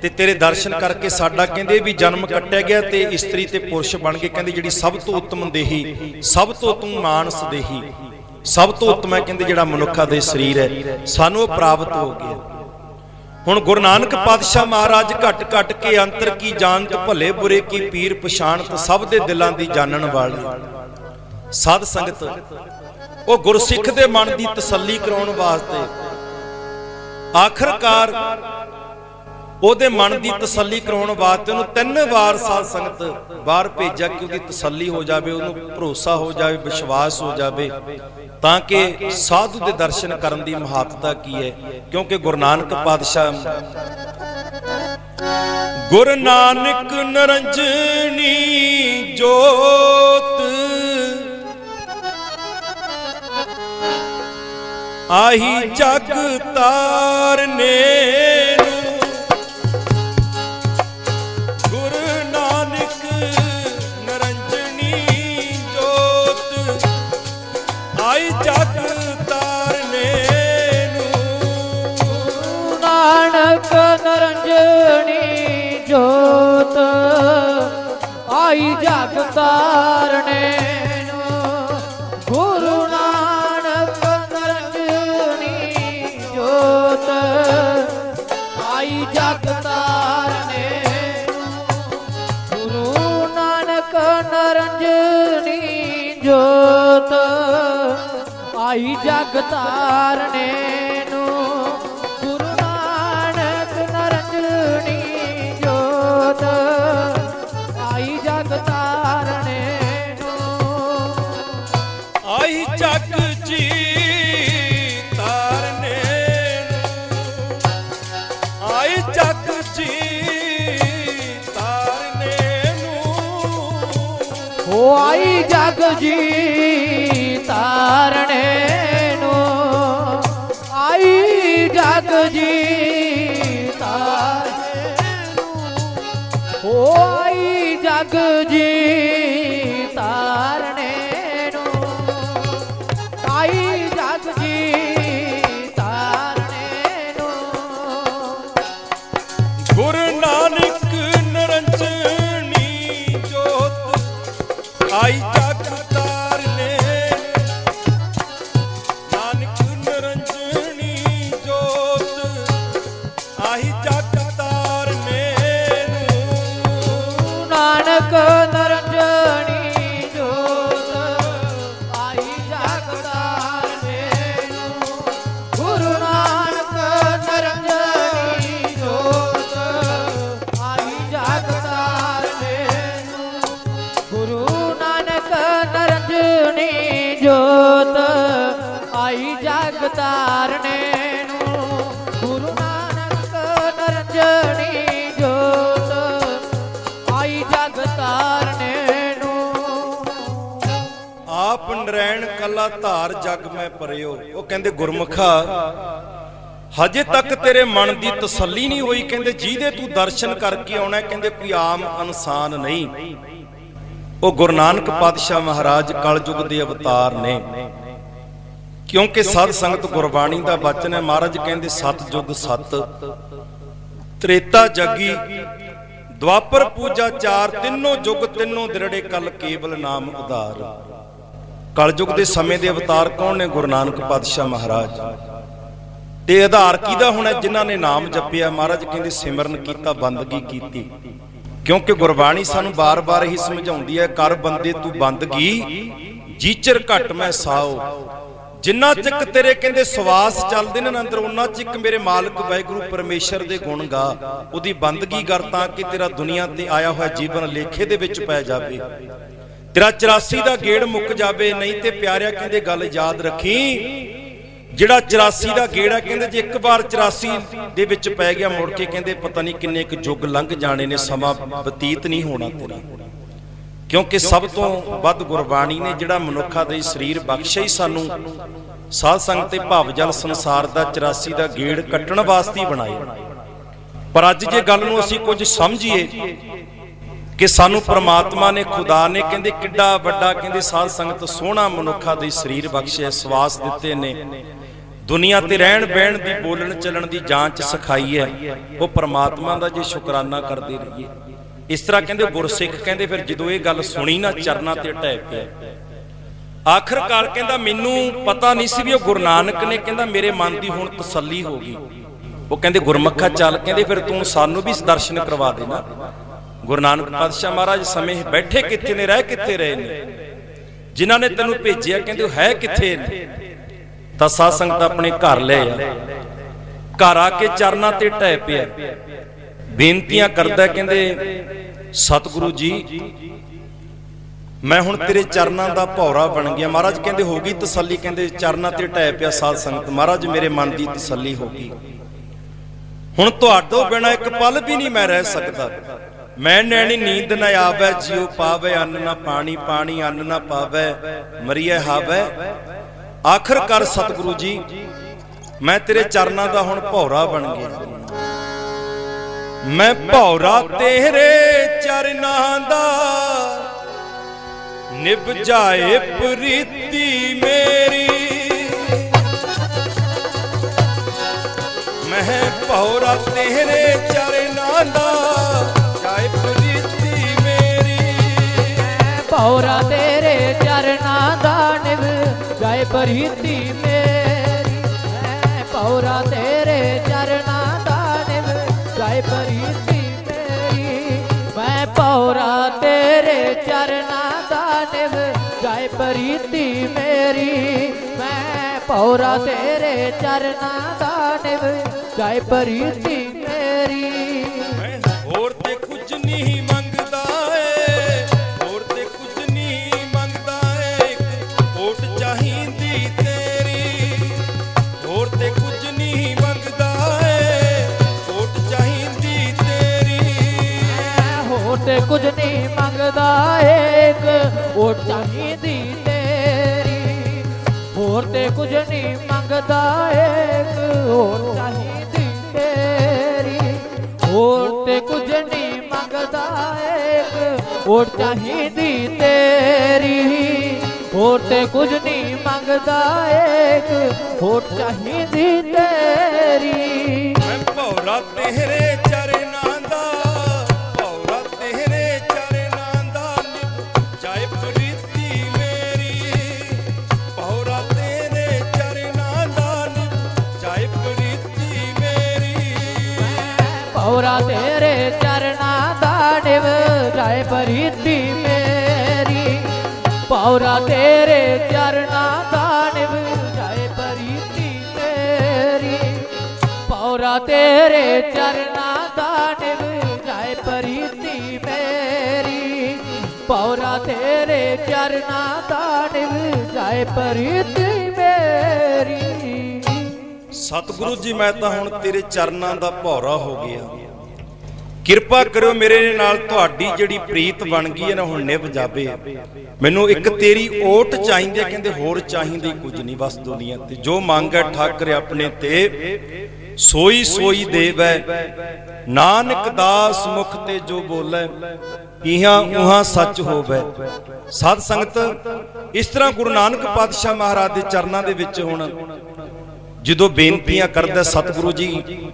Speaker 1: ਤੇ ਤੇਰੇ ਦਰਸ਼ਨ ਕਰਕੇ ਸਾਡਾ ਕਹਿੰਦੇ ਵੀ ਜਨਮ ਕੱਟਿਆ ਗਿਆ ਤੇ ਇਸਤਰੀ ਤੇ ਪੁਰਸ਼ ਬਣ ਗਏ। ਕਹਿੰਦੇ ਜਿਹੜੀ ਸਭ ਤੋਂ ਉੱਤਮ ਦੇਹੀ, ਸਭ ਤੋਂ ਉੱਤਮ ਮਾਨਸ ਦੇਹੀ, ਸਭ ਤੋਂ ਉੱਤਮ ਹੈ ਕਹਿੰਦੇ ਜਿਹੜਾ ਮਨੁੱਖਾ ਦੇ ਸਰੀਰ ਹੈ, ਸਾਨੂੰ ਉਹ ਪ੍ਰਾਪਤ ਹੋ ਗਿਆ। ਹੁਣ ਗੁਰੂ ਨਾਨਕ ਪਾਤਸ਼ਾਹ ਮਹਾਰਾਜ ਘਟ ਘਟ ਕੇ ਅੰਤਰ ਕੀ ਜਾਣਤ, ਭਲੇ ਬੁਰੇ ਕੀ ਪੀਰ ਪਛਾਣਤ, ਸਭ ਦੇ ਦਿਲਾਂ ਦੀ ਜਾਣਨ ਵਾਲੇ। ਸਾਧ ਸੰਗਤ ਉਹ ਗੁਰਸਿੱਖ ਦੇ ਮਨ ਦੀ ਤਸੱਲੀ ਕਰਾਉਣ ਵਾਸਤੇ ਆਖਰਕਾਰ ਉਹਦੇ ਮਨ ਦੀ ਤਸੱਲੀ ਕਰਾਉਣ ਵਾਸਤੇ ਉਹਨੂੰ 3 ਵਾਰ ਸਾਧ ਸੰਗਤ ਬਾਹਰ ਭੇਜਿਆ ਕਿ ਉਹਦੀ ਤਸੱਲੀ ਹੋ ਜਾਵੇ, ਉਹਨੂੰ ਭਰੋਸਾ ਹੋ ਜਾਵੇ, ਵਿਸ਼ਵਾਸ ਹੋ ਜਾਵੇ, ਤਾਂ ਕਿ ਸਾਧੂ ਦੇ ਦਰਸ਼ਨ ਕਰਨ ਦੀ ਮਹੱਤਤਾ ਕੀ ਹੈ। ਕਿਉਂਕਿ ਗੁਰੂ ਨਾਨਕ ਪਾਤਸ਼ਾਹ ਗੁਰੂ ਨਾਨਕ ਨਰੰਜਨੀ ਜੋਤ ਆਹੀ ਜਗ ਤਾਰਨੇ
Speaker 2: ਨਰੰਜਨੀ ਜੋਤ ਆਈ ਜਗ ਤਾਰਨੇ ਨੂੰ, ਗੁਰੂ ਨਾਨਕ ਨਰੰਜਨੀ ਜੋਤ ਆਈ ਜਗ ਤਾਰਨੇ ਨੂੰ, ਗੁਰੂ ਨਾਨਕ ਨਰੰਜਨੀ ਜੋਤ ਆਈ ਜਗ ਤਾਰਨੇ ਨੂੰ, ਗੁਰੂ ਨਾਨਕ ਨਰੰਜਨੀ ਹੋ ਆਈ ਜਗ ਜੀ ਤਾਰਣੇ ਨੂੰ, ਆਈ ਜਗ ਜੀ ਤਾਰਣੇ ਨੂੰ, ਹੋ ਆਈ ਜਗ ਜੀ ਤਾਰਣੇ ਨੂੰ, ਆਈ ਜਗ ਜੀ ਤਾਰਣੇ ਨੂੰ।
Speaker 1: ਗੁਰੂ ਨਾਨਕ ਨਿਰੰਜਨੀ ਜੋਤ ਆਈ ਜਗ ਤਾਰਨੇ, ਨਾਨਕ ਨਿਰੰਜਨੀ ਜੋਤ ਆਈ ਜਗ ਤਾਰਨੇ ਨੂੰ।
Speaker 2: ਨਾਨਕ ਨਿਰੰਜਨੀ ਜੋਤ ਆਈ ਜਗ ਤਾਰਨੇ ਨੂੰ, ਗੁਰੂ ਨਾਨਕ ਨਿਰੰਜਨੀ ਜੋਤ ਆਈ ਜਗ ਤਾਰਨੇ ਨੂੰ, ਗੁਰੂ ਨਾਨਕ ਨਿਰੰਜਨੀ ਜੋਤ ਆਈ ਜਗ ਤਾਰਨੇ ਨੂੰ, ਗੁਰੂ ਨਾਨਕ ਨਿਰੰਜਨੀ ਜੋਤ ਆਈ ਜਗ ਤਾਰਨੇ ਨੂੰ।
Speaker 1: ਆਪ ਨਰੈਣ ਕੱਲਾ ਧਾਰ ਜਗ ਮੈਂ ਪਰਿਓ। ਉਹ ਕਹਿੰਦੇ ਗੁਰਮੁਖਾ ਹਜੇ ਤੱਕ ਤੇਰੇ ਮਨ ਦੀ ਤਸੱਲੀ ਨਹੀਂ ਹੋਈ। ਕਹਿੰਦੇ ਜਿਹਦੇ ਤੂੰ ਦਰਸ਼ਨ ਕਰਕੇ ਆਉਣਾ, ਕਹਿੰਦੇ ਕੋਈ ਆਮ ਇਨਸਾਨ ਨਹੀਂ, ਉਹ ਗੁਰੂ ਨਾਨਕ ਪਾਤਸ਼ਾਹ ਮਹਾਰਾਜ ਕਲਯੁਗ ਦੇ ਅਵਤਾਰ ਨੇ। ਕਿਉਂਕਿ ਸਾਧ ਸੰਗਤ ਗੁਰਬਾਣੀ ਦਾ ਬਚਨ ਹੈ। ਮਹਾਰਾਜ ਕਹਿੰਦੇ ਸਤਿਯੁਗ ਸਤ, ਤ੍ਰੇਤਾ ਜਗੀ, ਦੁਆਪਰ ਪੂਜਾ ਚਾਰ, ਤਿੰਨੋਂ ਯੁੱਗ ਤਿੰਨੋਂ ਦਿਰੜੇ ਕਲ ਕੇਵਲ ਨਾਮ ਉਧਾਰ। ਕਲਯੁਗ ਦੇ ਸਮੇਂ ਦੇ ਅਵਤਾਰ ਕੌਣ ਨੇ? ਗੁਰੂ ਨਾਨਕ ਪਾਤਸ਼ਾਹ ਮਹਾਰਾਜ। ਤੇ ਆਧਾਰ ਕਿਹਦਾ ਹੋਣਾ? ਜਿਨ੍ਹਾਂ ਨੇ ਨਾਮ ਜਪਿਆ। ਮਹਾਰਾਜ ਕਹਿੰਦੇ ਸਿਮਰਨ ਕੀਤਾ, ਬੰਦਗੀ ਕੀਤੀ। ਕਿਉਂਕਿ ਗੁਰਬਾਣੀ ਸਾਨੂੰ ਬਾਰ-ਬਾਰ ਹੀ ਸਮਝਾਉਂਦੀ ਹੈ, ਕਰ ਬੰਦੇ ਤੂੰ ਬੰਦਗੀ, ਜੀਚਰ ਘਟ ਮੈਂ ਸਾਓ। ਜਿੰਨਾ ਚਿਕ ਤੇਰੇ ਕਹਿੰਦੇ ਸਵਾਸ ਚੱਲਦੇ ਨੇ ਅੰਦਰ, ਉਹਨਾਂ ਚਿਕ ਮੇਰੇ ਮਾਲਕ ਵਾਹਿਗੁਰੂ ਪਰਮੇਸ਼ਰ ਦੇ ਗੁਣ ਗਾ, ਉਹਦੀ ਬੰਦਗੀ ਕਰ, ਤਾਂ ਕਿ ਤੇਰਾ ਦੁਨੀਆ ਤੇ ਆਇਆ ਹੋਇਆ ਜੀਵਨ ਲੇਖੇ ਦੇ ਵਿੱਚ ਪੈ ਜਾਵੇ, ਤੇਰਾ 84 ਦਾ ਗੇੜ ਮੁੱਕ ਜਾਵੇ। ਨਹੀਂ ਤੇ ਪਿਆਰਿਆ ਕਹਿੰਦੇ ਗੱਲ ਯਾਦ ਰੱਖੀ, ਜਿਹੜਾ 84 ਦਾ ਗੇੜਾ ਕਹਿੰਦੇ ਜੇ ਇੱਕ ਵਾਰ 84 ਦੇ ਵਿੱਚ ਪੈ ਗਿਆ, ਮੁੜ ਕੇ ਕਹਿੰਦੇ ਪਤਾ ਨਹੀਂ ਕਿੰਨੇ ਕੁ ਯੁੱਗ ਲੰਘ ਜਾਣੇ ਨੇ, ਸਮਾਂ ਬਤੀਤ ਨਹੀਂ ਹੋਣਾ ਤੇਰਾ। ਕਿਉਂਕਿ ਸਭ ਤੋਂ ਵੱਧ ਗੁਰਬਾਣੀ ਨੇ ਜਿਹੜਾ ਮਨੁੱਖਾ ਦੇ ਸਰੀਰ ਬਖਸ਼ਿਆ ਹੀ ਸਾਨੂੰ ਸਾਧ ਸੰਗਤ ਤੇ ਭਵਜਲ ਸੰਸਾਰ ਦਾ 84 ਦਾ ਗੇੜ ਕੱਟਣ ਵਾਸਤੇ ਬਣਾਇਆ। ਪਰ ਅੱਜ ਜੇ ਗੱਲ ਨੂੰ ਅਸੀਂ ਕੁਝ ਸਮਝੀਏ ਕਿ ਸਾਨੂੰ ਪ੍ਰਮਾਤਮਾ ਨੇ, ਖੁਦਾ ਨੇ ਕਹਿੰਦੇ ਕਿੱਡਾ ਵੱਡਾ ਕਹਿੰਦੇ ਸਾਧ ਸੰਗਤ ਸੋਹਣਾ ਮਨੁੱਖਾ ਦੇ ਸਰੀਰ ਬਖਸ਼ਿਆ, ਸਵਾਸ ਦਿੱਤੇ ਨੇ, ਦੁਨੀਆ ਤੇ ਰਹਿਣ ਬਹਿਣ ਦੀ, ਬੋਲਣ ਚੱਲਣ ਦੀ ਜਾਂਚ ਸਿਖਾਈ ਹੈ, ਉਹ ਪ੍ਰਮਾਤਮਾ ਦਾ ਜੇ ਸ਼ੁਕਰਾਨਾ ਕਰਦੇ ਰਹੀਏ। ਇਸ ਤਰ੍ਹਾਂ ਕਹਿੰਦੇ ਗੁਰਸਿੱਖ ਕਹਿੰਦੇ ਫਿਰ ਜਦੋਂ ਇਹ ਗੱਲ ਸੁਣੀ ਨਾ, ਚਰਨਾਂ ਤੇ ਢਹਿ ਪਿਆ। ਆਖਰਕਾਰ ਕਹਿੰਦਾ ਮੈਨੂੰ ਪਤਾ ਨਹੀਂ ਸੀ ਵੀ ਉਹ ਗੁਰੂ ਨਾਨਕ ਨੇ ਕਹਿੰਦਾ ਮੇਰੇ ਮਨ ਦੀ ਹੁਣ ਤਸੱਲੀ ਹੋ ਗਈ। ਉਹ ਕਹਿੰਦੇ ਗੁਰਮੱਖਾ ਚੱਲ, ਕਹਿੰਦੇ ਫਿਰ ਤੂੰ ਸਾਨੂੰ ਵੀ ਦਰਸ਼ਨ ਕਰਵਾ ਦੇਣਾ। ਗੁਰੂ ਨਾਨਕ ਪਾਤਸ਼ਾਹ ਮਹਾਰਾਜ ਸਮੇਂ ਬੈਠੇ ਕਿੱਥੇ ਨੇ, ਰਹਿ ਕਿੱਥੇ ਰਹੇ ਨੇ, ਜਿਨ੍ਹਾਂ ਨੇ ਤੈਨੂੰ ਭੇਜਿਆ ਕਹਿੰਦੇ ਉਹ ਹੈ ਕਿੱਥੇ ਨੇ? ਤਾਂ ਸਾਧ ਸੰਗਤ ਆਪਣੇ ਘਰ ਲੈ ਆ, ਘਰ ਆ ਕੇ ਚਰਨਾਂ ਤੇ ਢਹਿ ਪਿਆ, ਬੇਨਤੀਆਂ ਕਰਦਾ, ਕਹਿੰਦੇ ਸਤਿਗੁਰੂ ਜੀ ਮੈਂ ਹੁਣ ਤੇਰੇ ਚਰਨਾਂ ਦਾ ਭੌਰਾ ਬਣ ਗਿਆ। ਮਹਾਰਾਜ ਕਹਿੰਦੇ ਹੋ ਗਈ ਤਸੱਲੀ? ਕਹਿੰਦੇ ਚਰਨਾਂ ਤੇ ਢਹਿ ਪਿਆ ਸਾਧ ਸੰਗਤ, ਮਹਾਰਾਜ ਮੇਰੇ ਮਨ ਦੀ ਤਸੱਲੀ ਹੋ ਗਈ, ਹੁਣ ਤੁਹਾਡੇ ਬਿਨਾਂ ਇੱਕ ਪਲ ਵੀ ਨਹੀਂ ਮੈਂ ਰਹਿ ਸਕਦਾ। ਮੈਂ ਨੈਣੀ ਨੀਂਦ ਨਾ ਆਵੇ, ਜਿਉ ਪਾਵੇ ਅੰਨ ਨਾ ਪਾਣੀ, ਪਾਣੀ ਅੰਨ ਨਾ ਪਾਵੇ, ਮਰੀਏ ਹਾਵੇ। ਆਖਰਕਾਰ ਸਤਿਗੁਰੂ ਜੀ ਮੈਂ ਤੇਰੇ ਚਰਨਾਂ ਦਾ ਹੁਣ ਭੌਰਾ ਬਣ ਗਿਆ। ਮੈਂ ਭੌਰਾ ਤੇਰੇ ਚਰਨਾਂ ਦਾ, ਨਿਭ ਜਾਏ ਪ੍ਰੀਤੀ ਮੇਰੀ। ਮੈਂ ਭੌਰਾ ਤੇਰੇ ਚਰਨਾਂ ਦਾ, ਜਾਏ ਪ੍ਰੀਤੀ ਮੇਰੀ।
Speaker 2: ਭੌਰਾ ਤੇਰੇ ਚਰਨਾਂ ਦਾ, ਨਿਭ ਜਾਏ ਪ੍ਰੀਤੀ ਮੇਰੀ। ਭੌਰਾ ਤੇਰੇ ਚਰਨਾਂ ਦਾ, ਨਿਭ ਜਾਏ ਪ੍ਰੀਤੀ ਮੇਰੀ। ਮੈਂ ਭੌਰਾ ਤੇਰੇ ਚਰਨਾਂ ਦਾ, ਨਿਭ ਜਾਏ ਪ੍ਰੀਤੀ ਮੇਰੀ। ਮੈਂ ਭੌਰਾ ਤੇਰੇ ਚਰਨਾਂ ਦਾ, ਨਿਭ ਜਾਏ ਪ੍ਰੀਤੀ ਮੇਰੀ।
Speaker 1: ਮੈਂ ਹੋਰ ਤੇ ਕੁਝ ਨਹੀਂ ਮੰਗਦਾ ਏ, ਹੋਰ ਤੇ ਕੁਝ ਨਹੀਂ ਮੰਗਦਾ ਏ, ਇੱਕ ਓਟ ਚਾਹੀਦੀ ਤੇਰੀ। ਹੋਰ ਤੇ ਕੁਝ ਨਹੀਂ ਮੰਗਦਾ ਏ, ਓਟ ਚਾਹੀਦੀ ਤੇਰੀ।
Speaker 2: ਹੋਰ ਤੇ ਕੁਝ ਨਹੀਂ ਮੰਗਦਾ ਏਕ ਓਟ ਚਾਹੀਦੀ ਤੇਰੀ ਹੋਰ ਤੇ ਕੁਝ ਨਹੀਂ ਮੰਗਦਾ ਏਕ ਓਟ ਚਾਹੀਦੀ ਤੇਰੀ ਹੋਰ ਤੇ ਕੁਝ ਨਹੀਂ ਮੰਗਦਾ ਏਕ ਓਟ ਚਾਹੀਦੀ ਤੇਰੀ ਹੋਰ ਤੇ ਕੁਝ ਨਹੀਂ ਮੰਗਦਾ ਏਕ ਓਟ ਚਾਹੀਦੀ ਤੇਰੀ
Speaker 1: ਮੈਂ ਭੌਰਾ ਤੇਰੇ ਚਰਨਾਂ ਦਾ ਭੌਰਾ ਤੇਰੇ ਚਰਨਾਂ ਦਾ ਨਿਭ ਜਾਏ ਪ੍ਰੀਤੀ ਮੇਰੀ ਭੌਰਾ ਤੇਰੇ ਚਰਨਾਂ ਦਾ ਨਿਭ ਜਾਏ ਪ੍ਰੀਤੀ ਮੇਰੀ
Speaker 2: ਭੌਰਾ ਤੇਰੇ ਚਰਨਾਂ ਦਾ ਨਿਭ ਜਾਏ ਪ੍ਰੀਤੀ ਮੇਰੀ ਭੌਰਾ ਤੇਰੇ ਚਰਨਾਂ ਦਾ ਨਿਭ ਜਾਏ ਪ੍ਰੀਤੀ ਮੇਰੀ ਭੌਰਾ ਤੇਰੇ ਚਰਨਾਂ ਦਾ ਨਿਭ ਜਾਏ ਪ੍ਰੀਤੀ ਮੇਰੀ ਭੌਰਾ ਤੇਰੇ ਚਰਨਾਂ ਦਾ ਨਿਭ ਜਾਏ ਪ੍ਰੀਤੀ ਮੇਰੀ।
Speaker 1: ਸਤਿਗੁਰੂ ਜੀ ਮੈਂ ਤਾਂ ਹੁਣ ਤੇਰੇ ਚਰਨਾਂ ਦਾ ਭੌਰਾ ਹੋ ਗਿਆ ਕਿਰਪਾ ਕਰਿਓ ਮੇਰੇ ਨਾਲ ਤੁਹਾਡੀ ਜਿਹੜੀ ਪ੍ਰੀਤ ਬਣ ਗਈ ਹੈ ਨਾ ਹੁਣ ਨਿਭ ਜਾਵੇ ਮੈਨੂੰ ਇੱਕ ਤੇਰੀ ਓਟ ਚਾਹੀਦੀ ਹੈ ਕਹਿੰਦੇ ਹੋਰ ਚਾਹੀਦੀ ਕੁਝ ਨਹੀਂ ਬਸ ਦੁਨੀਆ ਤੇ ਜੋ ਮੰਗੈ ਠਾਕਰ ਆਪਣੇ ਤੇ ਸੋਈ ਸੋਈ ਦੇਵੈ ਨਾਨਕ ਦਾਸ ਮੁਖ ਤੇ ਜੋ ਬੋਲੇ ਇਹਾਂ ਉਹਾਂ ਸੱਚ ਹੋਵੇ। ਸਾਧ ਸੰਗਤ ਇਸ ਤਰ੍ਹਾਂ ਗੁਰੂ ਨਾਨਕ ਪਾਤਸ਼ਾਹ ਮਹਾਰਾਜ ਦੇ ਚਰਨਾਂ ਦੇ ਵਿੱਚ ਹੁਣ ਜਦੋਂ ਬੇਨਤੀਆਂ ਕਰਦਾ ਸਤਿਗੁਰੂ ਜੀ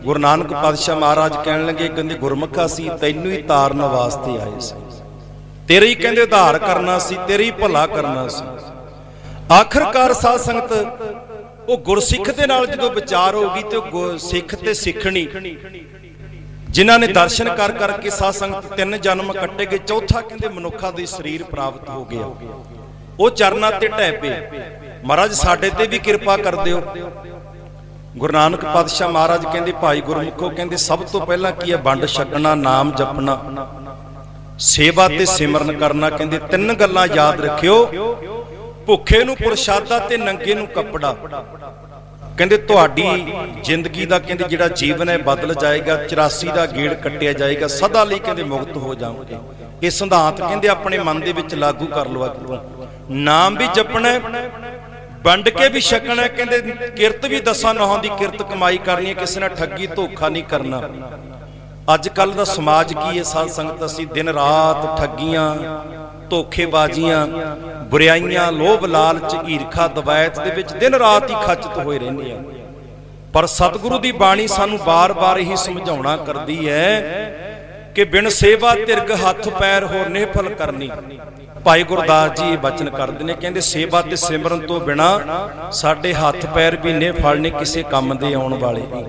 Speaker 1: ਗੁਰੂ ਨਾਨਕ ਪਾਤਸ਼ਾਹ ਮਹਾਰਾਜ ਕਹਿਣ ਲੱਗੇ ਕਹਿੰਦੇ ਗੁਰਮੁਖਾ ਸੀ ਤੈਨੂੰ ਹੀ ਤਾਰਨ ਵਾਸਤੇ ਆਏ ਸੀ ਤੇਰੇ ਹੀ ਕਹਿੰਦੇ ਉਧਾਰ ਕਰਨਾ ਸੀ ਤੇਰੇ ਹੀ ਭਲਾ ਕਰਨਾ ਸੀ। ਆਖਰਕਾਰ ਸਾਧ ਸੰਗਤ ਉਹ ਗੁਰਸਿੱਖ ਦੇ ਨਾਲ ਜਦੋਂ ਵਿਚਾਰ ਹੋ ਗਈ ਤੇ ਉਹ ਸਿੱਖ ਤੇ ਸਿੱਖਣੀ ਜਿਨ੍ਹਾਂ ਨੇ ਦਰਸ਼ਨ ਕਰ ਕਰਕੇ ਸਾਧ ਸੰਗਤ 3 ਜਨਮ ਕੱਟੇ ਗਏ ਚੌਥਾ ਕਹਿੰਦੇ ਮਨੁੱਖਾਂ ਦੇ ਸਰੀਰ ਪ੍ਰਾਪਤ ਹੋ ਗਿਆ ਉਹ ਚਰਨਾਂ ਤੇ ਢਹਿ ਪਏ। ਮਹਾਰਾਜ ਸਾਡੇ ਤੇ ਵੀ ਕਿਰਪਾ ਕਰ ਦਿਓ। ਗੁਰੂ ਨਾਨਕ ਪਾਤਸ਼ਾਹ ਮਹਾਰਾਜ ਕਹਿੰਦੇ ਭਾਈ ਗੁਰਮੁਖੋ ਕਹਿੰਦੇ ਸਭ ਤੋਂ ਪਹਿਲਾਂ ਕੀ ਹੈ ਵੰਡ ਛਕਣਾ ਨਾਮ ਜਪਣਾ ਸੇਵਾ ਤੇ ਸਿਮਰਨ ਕਰਨਾ ਕਹਿੰਦੇ 3 ਗੱਲਾਂ ਯਾਦ ਰੱਖਿਓ ਭੁੱਖੇ ਨੂੰ ਪ੍ਰਸ਼ਾਦਾ ਤੇ ਨੰਗੇ ਨੂੰ ਕੱਪੜਾ ਕਹਿੰਦੇ ਤੁਹਾਡੀ ਜ਼ਿੰਦਗੀ ਦਾ ਕਹਿੰਦੇ ਜਿਹੜਾ ਜੀਵਨ ਹੈ ਬਦਲ ਜਾਏਗਾ 84 ਦਾ ਗੇੜ ਕੱਟਿਆ ਜਾਏਗਾ ਸਦਾ ਲਈ ਕਹਿੰਦੇ ਮੁਕਤ ਹੋ ਜਾਓਗੇ। ਇਹ ਸਿਧਾਂਤ ਕਹਿੰਦੇ ਆਪਣੇ ਮਨ ਦੇ ਵਿੱਚ ਲਾਗੂ ਕਰ ਲਓ ਅੱਗੋਂ ਨਾਮ ਵੀ ਜਪਣਾ ਵੰਡ ਕੇ ਵੀ ਛਕਣਾ ਕਹਿੰਦੇ ਕਿਰਤ ਵੀ ਦਸਾਂ ਨੌਹਾਂ ਦੀ ਕਿਰਤ ਕਮਾਈ ਕਰਨੀ ਹੈ ਕਿਸੇ ਨਾਲ ਠੱਗੀ ਧੋਖਾ ਨਹੀਂ ਕਰਨਾ। ਅੱਜ ਕੱਲ ਦਾ ਸਮਾਜ ਕੀ ਹੈ ਸਾਧ ਸੰਗਤ ਅਸੀਂ ਦਿਨ ਰਾਤ ਠੱਗੀਆਂ ਧੋਖੇਬਾਜ਼ੀਆਂ ਬੁਰਾਈਆਂ ਲੋਭ ਲਾਲਚ ਈਰਖਾ ਦਵੈਤ ਦੇ ਵਿੱਚ ਦਿਨ ਰਾਤ ਹੀ ਖੱਚਤ ਹੋਏ ਰਹਿੰਦੇ ਆ ਪਰ ਸਤਿਗੁਰੂ ਦੀ ਬਾਣੀ ਸਾਨੂੰ ਬਾਰ-ਬਾਰ ਇਹੀ ਸਮਝਾਉਣਾ ਕਰਦੀ ਹੈ ਕਿ ਬਿਨ ਸੇਵਾ ਤਿਰਗ ਹੱਥ ਪੈਰ ਹੋਰ ਨਿਹਫਲ ਕਰਨੀ। ਭਾਈ ਗੁਰਦਾਸ ਜੀ ਇਹ ਬਚਨ ਕਰਦੇ ਨੇ ਕਹਿੰਦੇ ਸੇਵਾ ਤੇ ਸਿਮਰਨ ਤੋਂ ਬਿਨਾ ਸਾਡੇ ਹੱਥ ਪੈਰ ਵੀ ਨਿਹਫਲ ਨਹੀਂ ਕਿਸੇ ਕੰਮ ਦੇ ਆਉਣ ਵਾਲੇ ਨਹੀਂ।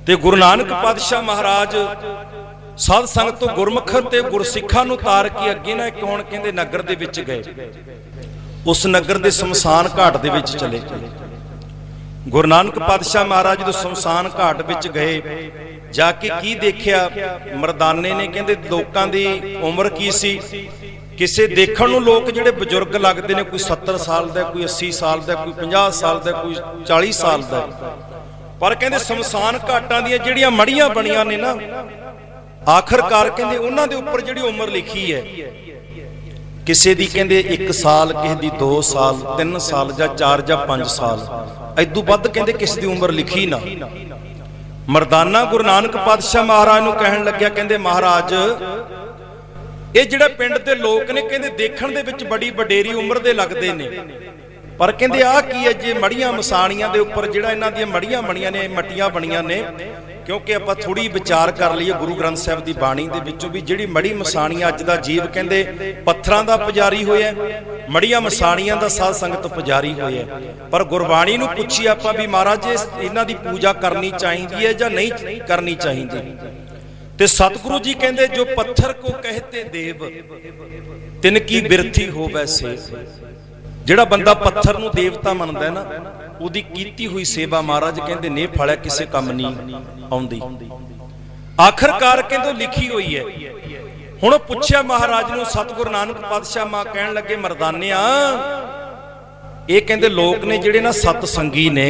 Speaker 1: ਤੇ ਗੁਰੂ ਨਾਨਕ ਪਾਤਸ਼ਾਹ ਮਹਾਰਾਜ ਸਾਧ ਸੰਗਤ ਤੋਂ ਗੁਰਮੁਖ ਤੇ ਗੁਰਸਿੱਖਾਂ ਨੂੰ ਤਾਰ ਕੇ ਅੱਗੇ ਨਾ ਇੱਕ ਹੁਣ ਕਹਿੰਦੇ ਨਗਰ ਦੇ ਵਿੱਚ ਗਏ ਉਸ ਨਗਰ ਦੇ ਸ਼ਮਸ਼ਾਨ ਘਾਟ ਦੇ ਵਿੱਚ ਚਲੇ ਗਏ। ਗੁਰੂ ਨਾਨਕ ਪਾਤਸ਼ਾਹ ਮਹਾਰਾਜ ਜਦੋਂ ਸ਼ਮਸ਼ਾਨ ਘਾਟ ਵਿੱਚ ਗਏ ਜਾ ਕੇ ਕੀ ਦੇਖਿਆ ਮਰਦਾਨੇ ਨੇ ਕਹਿੰਦੇ ਲੋਕਾਂ ਦੀ ਉਮਰ ਕੀ ਸੀ ਕਿਸੇ ਦੇਖਣ ਨੂੰ ਲੋਕ ਜਿਹੜੇ ਬਜ਼ੁਰਗ ਲੱਗਦੇ ਨੇ ਕੋਈ 70 ਸਾਲ ਦਾ ਕੋਈ 80 ਸਾਲ ਦਾ ਕੋਈ 50 ਸਾਲ ਦਾ ਕੋਈ 40 ਸਾਲ ਦਾ ਪਰ ਕਹਿੰਦੇ ਸ਼ਮਸ਼ਾਨ ਘਾਟਾਂ ਦੀਆਂ ਜਿਹੜੀਆਂ ਮੜੀਆਂ ਬਣੀਆਂ ਨੇ ਨਾ ਆਖਰਕਾਰ ਕਹਿੰਦੇ ਉਹਨਾਂ ਦੇ ਉੱਪਰ ਜਿਹੜੀ ਉਮਰ ਲਿਖੀ ਹੈ ਕਿਸੇ ਦੀ ਕਹਿੰਦੇ 1 ਸਾਲ ਕਿਸੇ ਦੀ 2 ਸਾਲ 3 ਸਾਲ ਜਾਂ 4 ਜਾਂ 5 ਸਾਲ ਐਦੂ ਵੱਧ ਕਹਿੰਦੇ ਕਿਸੇ ਦੀ ਉਮਰ ਲਿਖੀ ਨਾ। ਮਰਦਾਨਾ ਗੁਰੂ ਨਾਨਕ ਪਾਤਸ਼ਾਹ ਮਹਾਰਾਜ ਨੂੰ ਕਹਿਣ ਲੱਗਿਆ ਕਹਿੰਦੇ ਮਹਾਰਾਜ ਇਹ ਜਿਹੜੇ ਪਿੰਡ ਦੇ ਲੋਕ ਨੇ ਕਹਿੰਦੇ ਦੇਖਣ ਦੇ ਵਿੱਚ ਬੜੀ ਵਡੇਰੀ ਉਮਰ ਦੇ ਲੱਗਦੇ ਨੇ ਪਰ ਕਹਿੰਦੇ ਆਹ ਕੀ ਹੈ ਜੇ ਮੜੀਆਂ ਮਸਾਣੀਆਂ ਦੇ ਉੱਪਰ ਜਿਹੜਾ ਇਹਨਾਂ ਦੀਆਂ ਮੜੀਆਂ ਬਣੀਆਂ ਨੇ ਮੱਟੀਆਂ ਬਣੀਆਂ ਨੇ ਕਿਉਂਕਿ ਆਪਾਂ ਥੋੜੀ ਵਿਚਾਰ ਕਰ ਲਈਏ ਗੁਰੂ ਗ੍ਰੰਥ ਸਾਹਿਬ ਦੀ ਬਾਣੀ ਦੇ ਵਿੱਚੋਂ ਵੀ ਜਿਹੜੀ ਮੜੀ ਮਸਾਣੀਆਂ ਅੱਜ ਦਾ ਜੀਵ ਕਹਿੰਦੇ ਪੱਥਰਾਂ ਦਾ ਪੁਜਾਰੀ ਹੋਇਆ ਮੜੀਆਂ ਮਸਾਣੀਆਂ ਦਾ ਸਾਧ ਸੰਗਤ ਪੁਜਾਰੀ ਹੋਇਆ ਪਰ ਗੁਰਬਾਣੀ ਨੂੰ ਪੁੱਛੀ ਆਪਾਂ ਵੀ ਮਹਾਰਾਜ ਇਹਨਾਂ ਦੀ ਪੂਜਾ ਕਰਨੀ ਚਾਹੀਦੀ ਹੈ ਜਾਂ ਨਹੀਂ ਕਰਨੀ ਚਾਹੀਦੀ ਤੇ ਸਤਿਗੁਰੂ ਜੀ ਕਹਿੰਦੇ ਜੋ ਪੱਥਰ ਕੋ ਕਹਤੇ ਦੇਵ ਤਿਨ ਕੀ ਬਿਰਥੀ ਹੋਵੇ ਸੇ ਜਿਹੜਾ ਬੰਦਾ ਪੱਥਰ ਨੂੰ ਦੇਵਤਾ ਮੰਨਦਾ ਨਾ ਉਹਦੀ ਕੀਤੀ ਹੋਈ ਸੇਵਾ ਮਹਾਰਾਜ ਕਹਿੰਦੇ ਨੇ ਫਲਿਆ ਕਿਸੇ ਕੰਮ ਨਹੀਂ ਆਉਂਦੀ। ਆਖਰਕਾਰ ਕਹਿੰਦੇ ਲਿਖੀ ਹੋਈ ਹੈ। ਹੁਣ ਪੁੱਛਿਆ ਮਹਾਰਾਜ ਨੂੰ ਸਤਿਗੁਰੂ ਨਾਨਕ ਪਾਤਸ਼ਾਹ ਮਾ ਕਹਿਣ ਲੱਗੇ ਮਰਦਾਨਿਆ ਇਹ ਕਹਿੰਦੇ ਲੋਕ ਨੇ ਜਿਹੜੇ ਨਾ ਸਤ ਸੰਗੀ ਨੇ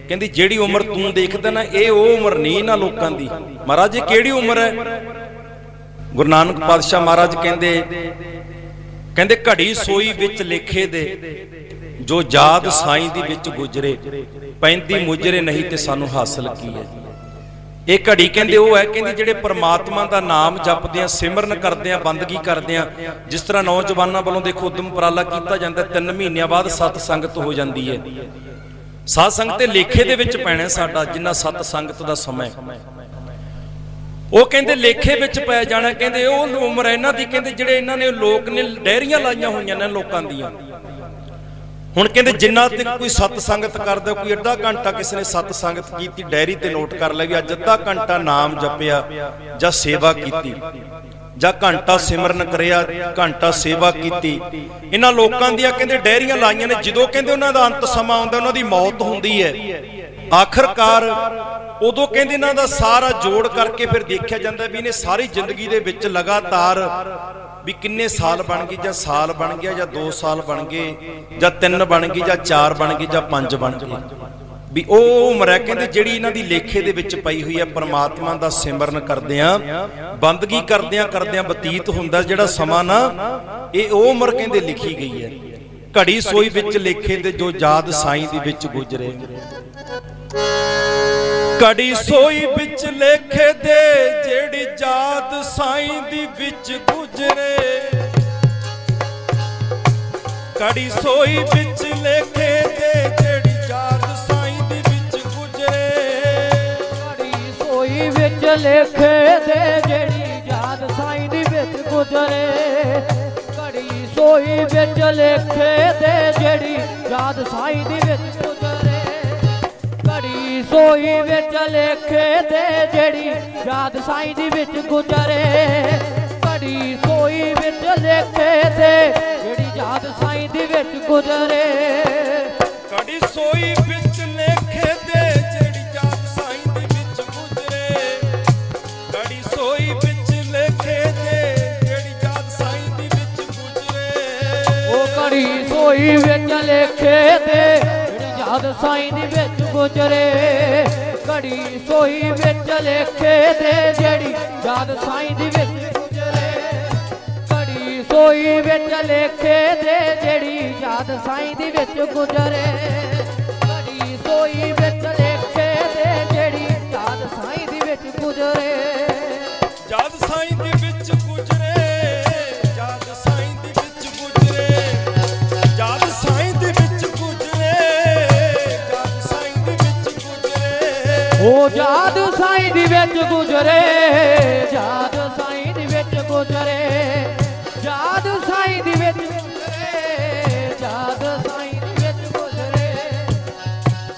Speaker 1: ਕਹਿੰਦੀ ਜਿਹੜੀ ਉਮਰ ਤੂੰ ਦੇਖਦਾ ਨਾ ਇਹ ਉਹ ਉਮਰ ਨਹੀਂ ਨਾ ਲੋਕਾਂ ਦੀ। ਮਹਾਰਾਜ ਇਹ ਕਿਹੜੀ ਉਮਰ ਹੈ ਗੁਰੂ ਨਾਨਕ ਪਾਤਸ਼ਾਹ ਮਹਾਰਾਜ ਕਹਿੰਦੇ ਘੜੀ ਸੋਈ ਵਿੱਚ ਲੇਖੇ ਦੇ, ਜੋ ਯਾਦ ਸਾਈਂ ਦੀ ਵਿੱਚ ਗੁਜਰੇ, ਪੈਂਦੀ ਮੁਜਰੇ ਨਹੀਂ ਤੇ ਸਾਨੂੰ ਹਾਸਲ ਕੀ ਹੈ। ਇਹ ਘੜੀ ਕਹਿੰਦੇ ਉਹ ਹੈ, ਕਹਿੰਦੇ ਜਿਹੜੇ ਪ੍ਰਮਾਤਮਾ ਦਾ ਨਾਮ ਜਪਦੇ ਆ, ਸਿਮਰਨ ਕਰਦੇ ਆ, ਬੰਦਗੀ ਕਰਦੇ ਆ। ਜਿਸ ਤਰ੍ਹਾਂ ਨੌਜਵਾਨਾਂ ਵੱਲੋਂ ਦੇਖੋ ਉਦਮ ਉਪਰਾਲਾ ਕੀਤਾ ਜਾਂਦਾ, 3 ਮਹੀਨਿਆਂ ਬਾਅਦ ਸਤ ਸੰਗਤ ਹੋ ਜਾਂਦੀ ਹੈ। ਸਾਧ ਸੰਗਤ ਤੇ ਲੇਖੇ ਦੇ ਵਿੱਚ ਪੈਣਾ ਸਾਡਾ, ਜਿੰਨਾ ਸਤ ਸੰਗਤ ਦਾ ਸਮਾਂ ਉਹ ਕਹਿੰਦੇ ਲੇਖੇ ਵਿੱਚ ਪੈ ਜਾਣਾ। ਕਹਿੰਦੇ ਉਹ ਉਮਰ ਇਹਨਾਂ ਦੀ, ਕਹਿੰਦੇ ਜਿਹੜੇ ਇਹਨਾਂ ਨੇ ਲੋਕ ਨੇ ਡੈਰੀਆਂ ਲਾਈਆਂ ਹੋਈਆਂ ਨੇ ਲੋਕਾਂ ਦੀਆਂ। ਹੁਣ ਕਹਿੰਦੇ ਜਿੰਨਾ ਤੇ ਕੋਈ ਸਤ ਸੰਗਤ ਕਰਦਾ, ਕੋਈ ਅੱਧਾ ਘੰਟਾ ਕਿਸੇ ਨੇ ਸਤ ਸੰਗਤ ਕੀਤੀ, ਡੈਰੀ ਤੇ ਨੋਟ ਕਰ ਲਿਆ ਵੀ ਅੱਜ ਅੱਧਾ ਘੰਟਾ ਨਾਮ ਜਪਿਆ ਜਾਂ ਸੇਵਾ ਕੀਤੀ, ਜਾਂ ਘੰਟਾ ਸਿਮਰਨ ਕਰਿਆ, ਘੰਟਾ ਸੇਵਾ ਕੀਤੀ। ਇਹਨਾਂ ਲੋਕਾਂ ਦੀਆਂ ਕਹਿੰਦੇ ਡੈਰੀਆਂ ਲਾਈਆਂ ਨੇ। ਜਦੋਂ ਕਹਿੰਦੇ ਉਹਨਾਂ ਦਾ ਅੰਤ ਸਮਾਂ ਆਉਂਦਾ, ਉਹਨਾਂ ਦੀ ਮੌਤ ਹੁੰਦੀ ਹੈ, ਆਖਰਕਾਰ ਉਦੋਂ ਕਹਿੰਦੇ ਇਹਨਾਂ ਦਾ ਸਾਰਾ ਜੋੜ ਕਰਕੇ ਫਿਰ ਦੇਖਿਆ ਜਾਂਦਾ ਵੀ ਇਹਨੇ ਸਾਰੀ ਜ਼ਿੰਦਗੀ ਦੇ ਵਿੱਚ ਲਗਾਤਾਰ ਵੀ ਕਿੰਨੇ ਸਾਲ ਬਣ ਗਏ, ਜਾਂ ਸਾਲ ਬਣ ਗਿਆ, ਜਾਂ 2 ਸਾਲ ਬਣ ਗਏ, ਜਾਂ 3 ਬਣ ਗਏ, ਜਾਂ 4 ਬਣ ਗਏ, ਜਾਂ 5 ਬਣ ਗਏ। ਵੀ ਉਹ ਉਮਰ ਹੈ ਕਹਿੰਦੇ ਜਿਹੜੀ ਇਹਨਾਂ ਦੀ ਲੇਖੇ ਦੇ ਵਿੱਚ ਪਈ ਹੋਈ ਹੈ। ਪਰਮਾਤਮਾ ਦਾ ਸਿਮਰਨ ਕਰਦਿਆਂ, ਬੰਦਗੀ ਕਰਦਿਆਂ ਬਤੀਤ ਹੁੰਦਾ ਜਿਹੜਾ ਸਮਾਂ ਨਾ, ਇਹ ਉਹ ਉਮਰ ਕਹਿੰਦੇ ਲਿਖੀ ਗਈ ਹੈ। ਘੜੀ ਸੋਈ ਵਿੱਚ ਲੇਖੇ ਦੇ, ਜੋ ਯਾਦ ਸਾਈਂ ਦੀ ਵਿੱਚ ਗੁਜਰੇ। ਘੜੀ ਸੋਈ ਵਿੱਚ ਲੇਖੇ ਦੇ, ਜਿਹੜੀ ਯਾਦ ਸਾਈਂ ਦੀ ਵਿੱਚ ਗੁਜਰੇ। ਘੜੀ ਸੋਈ ਵਿੱਚ ਲੇਖੇ ਦੇ, ਜਿਹੜੀ ਯਾਦ ਸਾਈਂ ਦੀ ਵਿੱਚ ਗੁਜਰੇ।
Speaker 2: ਘੜੀ ਸੋਈ ਵਿੱਚ ਲੇਖੇ ਦੇ, ਜਿਹੜੀ ਯਾਦ ਸਾਈਂ ਦੀ ਵਿੱਚ ਗੁਜਰੇ। ਘੜੀ ਸੋਈ ਵਿੱਚ ਲੇਖੇ ਦੇ, ਜਿਹੜੀ ਯਾਦ ਸਾਈਂ ਦੀ ਵਿੱਚ ਗੁਜਰੇ। ਘੜੀ ਸੋਈ ਵਿੱਚ ਲੇਖੇ ਦੇ, ਜਿਹੜੀ ਯਾਦ ਸਾਈਂ ਦੀ ਵਿੱਚ ਗੁਜਰੇ। ਘੜੀ ਸੋਈ ਵਿੱਚ ਲੇਖੇ ਦੇ, ਜਿਹੜੀ ਯਾਦ ਸਾਈਂ ਦੀ ਵਿੱਚ ਗੁਜਰੇ।
Speaker 1: ਘੜੀ ਸੋਈ ਵਿੱਚ ਲੇਖੇ ਦੇ, ਜਿਹੜੀ ਯਾਦ ਸਾਈਂ ਦੀ ਵਿੱਚ ਗੁਜਰੇ। ਘੜੀ ਸੋਈ ਵਿੱਚ ਲੇਖੇ ਦੇ, ਜਿਹੜੀ ਯਾਦ ਸਾਈਂ ਦੀ ਵਿੱਚ ਗੁਜਰੇ।
Speaker 2: ਉਹ ਘੜੀ ਸੋਈ ਵਿੱਚ ਲੇਖੇ ਦੇ, ਜਿਹੜੀ ਯਾਦ ਸਾਈਂ ਦੀ ਵਿੱਚ ਗੁਜਰੇ। ਘੜੀ ਸੋਈ ਵਿੱਚ ਲੇਖੇ ਦੇ, ਜਿਹੜੀ ਯਾਦ ਸਾਈਂ ਦੀ ਵਿੱਚ ਗੁਜਰੇ। ਘੜੀ ਸੋਈ ਵਿੱਚ ਲੇਖੇ ਦੇ, ਜਿਹੜੀ ਯਾਦ ਸਾਈਂ ਦੀ ਵਿੱਚ ਗੁਜਰੇ। ਘੜੀ ਸੋਈ ਵਿੱਚ ਲੇਖੇ ਦੇ, ਜਿਹੜੀ ਯਾਦ ਸਾਈਂ ਦੀ ਵਿੱਚ ਗੁਜਰੇ।
Speaker 1: ਯਾਦ ਸਾਈਂ ਦੇ ਵਿੱਚ ਗੁਜਰੇ, ਯਾਦ ਸਾਈਂ ਦੇ ਵਿੱਚ ਗੁਜਰੇ। ਯਾਦ ਸਾਈਂ ਦੇ ਵਿੱਚ ਗੁਜਰੇ, ਯਾਦ ਸਾਈਂ ਦੇ ਵਿੱਚ ਗੁਜਰੇ।
Speaker 2: ਉਹ ਯਾਦ ਸਾਈਂ ਦੀ ਵਿੱਚ ਗੁਜਰੇ, ਯਾਦ ਸਾਈਂ ਦੀ ਵਿੱਚ ਗੁਜਰੇ। ਯਾਦ ਸਾਈਂ ਦੀ ਵਿੱਚ ਗੁਜਰੇ, ਯਾਦ ਸਾਈਂ ਦੀ ਵਿੱਚ ਗੁਜਰੇ।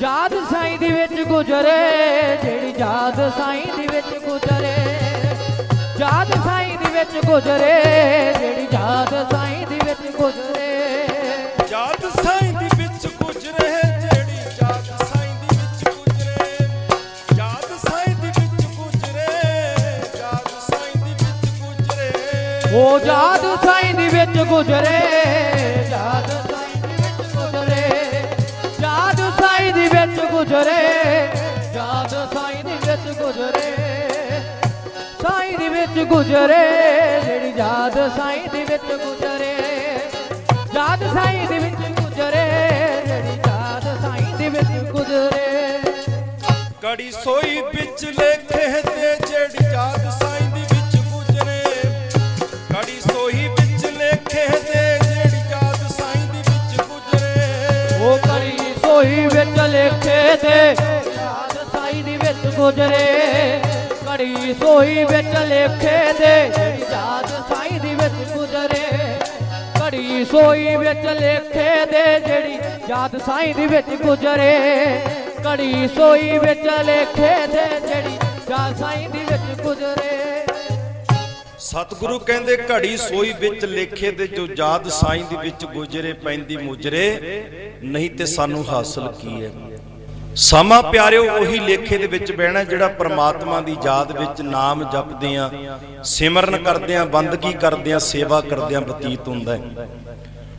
Speaker 2: ਯਾਦ ਸਾਈਂ ਦੀ ਵਿੱਚ ਗੁਜਰੇ, ਜਿਹੜੀ ਯਾਦ ਸਾਈਂ ਦੀ ਵਿੱਚ ਗੁਜਰੇ। ਯਾਦ ਸਾਈਂ ਦੀ ਵਿੱਚ ਗੁਜਰੇ, ਜਿਹੜੀ ਯਾਦ ਸਾਈਂ ਦੀ ਵਿੱਚ ਗੁਜਰੇ।
Speaker 1: ਯਾਦ ਸਾਈਂ ਦੀ ਵਿੱਚ ਗੁਜਰੇ, ਜਿਹੜੀ ਯਾਦ ਸਾਈਂ ਦੀ ਵਿੱਚ ਗੁਜਰੇ। ਯਾਦ ਸਾਈਂ ਦੀ ਵਿੱਚ ਗੁਜਰੇ, ਯਾਦ ਸਾਈਂ ਦੀ ਵਿੱਚ ਗੁਜਰੇ।
Speaker 2: ਉਹ ਯਾਦ ਸਾਈਂ ਦੀ ਵਿੱਚ ਗੁਜਰੇ, ਯਾਦ ਸਾਈਂ ਦੀ ਵਿੱਚ ਗੁਜਰੇ। ਯਾਦ ਸਾਈਂ ਦੀ ਵਿੱਚ ਗੁਜਰੇ, ਯਾਦ ਸਾਈਂ ਦੀ ਵਿੱਚ ਗੁਜਰੇ। ਸਾਈਂ ਦੀ ਵਿੱਚ ਗੁਜਰੇ, ਜਿਹੜੀ ਯਾਦ ਸਾਈਂ ਦੀ ਵਿੱਚ ਗੁਜਰੇ। ਯਾਦ ਸਾਈਂ ਦੀ ਵਿੱਚ ਗੁਜਰੇ, ਜਿਹੜੀ ਯਾਦ ਸਾਈਂ ਦੀ ਵਿੱਚ ਗੁਜਰੇ।
Speaker 1: ਘੜੀ ਸੋਈ ਵਿੱਚ ਲੇਖੇ ਤੇ, ਜਿਹੜੀ ਯਾਦ ਸਾਈਂ ਦੀ ਵਿੱਚ ਗੁਜਰੇ। ਘੜੀ ਸੋਈ ਵਿੱਚ ਲੇਖੇ ਤੇ, ਜਿਹੜੀ ਯਾਦ ਸਾਈਂ ਦੀ ਵਿੱਚ ਗੁਜਰੇ।
Speaker 2: ਉਹ ਘੜੀ ਸੋਈ ਵਿੱਚ ਲੇਖੇ ਤੇ, ਯਾਦ ਸਾਈਂ ਦੀ ਵਿੱਚ ਗੁਜਰੇ। ਘੜੀ ਸੋਈ ਵਿੱਚ ਲੇਖੇ ਤੇ, ਜਿਹੜੀ ਯਾਦ ਸਾਈਂ ਦੀ ਵਿੱਚ ਗੁਜਰੇ। ਘੜੀ ਸੋਈ ਵਿੱਚ ਲੇਖੇ ਤੇ, ਜਿਹੜੀ ਯਾਦ ਸਾਈਂ ਦੀ ਵਿੱਚ ਗੁਜਰੇ। ਘੜੀ ਸੋਈ ਵਿੱਚ ਲੇਖੇ ਤੇ, ਜਿਹੜੀ ਯਾਦ ਸਾਈਂ ਦੀ ਵਿੱਚ ਗੁਜਰੇ।
Speaker 1: ਸਤਿਗੁਰੂ ਕਹਿੰਦੇ ਘੜੀ ਸੋਈ ਵਿੱਚ ਲੇਖੇ ਦੇ, ਜੋ ਯਾਦ ਸਾਈਂ ਦੀ ਵਿੱਚ ਗੁਜਰੇ, ਪੈਂਦੀ ਮੁਜਰੇ ਨਹੀਂ ਤੇ ਸਾਨੂੰ ਹਾਸਲ ਕੀ ਹੈ। ਸਮਾਂ ਪਿਆਰਿਓ ਉਹੀ ਲੇਖੇ ਦੇ ਵਿੱਚ ਬਹਿਣਾ ਜਿਹੜਾ ਪ੍ਰਮਾਤਮਾ ਦੀ ਯਾਦ ਵਿੱਚ ਨਾਮ ਜਪਦੇ ਆ, ਸਿਮਰਨ ਕਰਦੇ ਆ, ਬੰਦਗੀ ਕਰਦੇ ਆ, ਸੇਵਾ ਕਰਦੇ ਆ ਬਤੀਤ ਹੁੰਦਾ ਹੈ।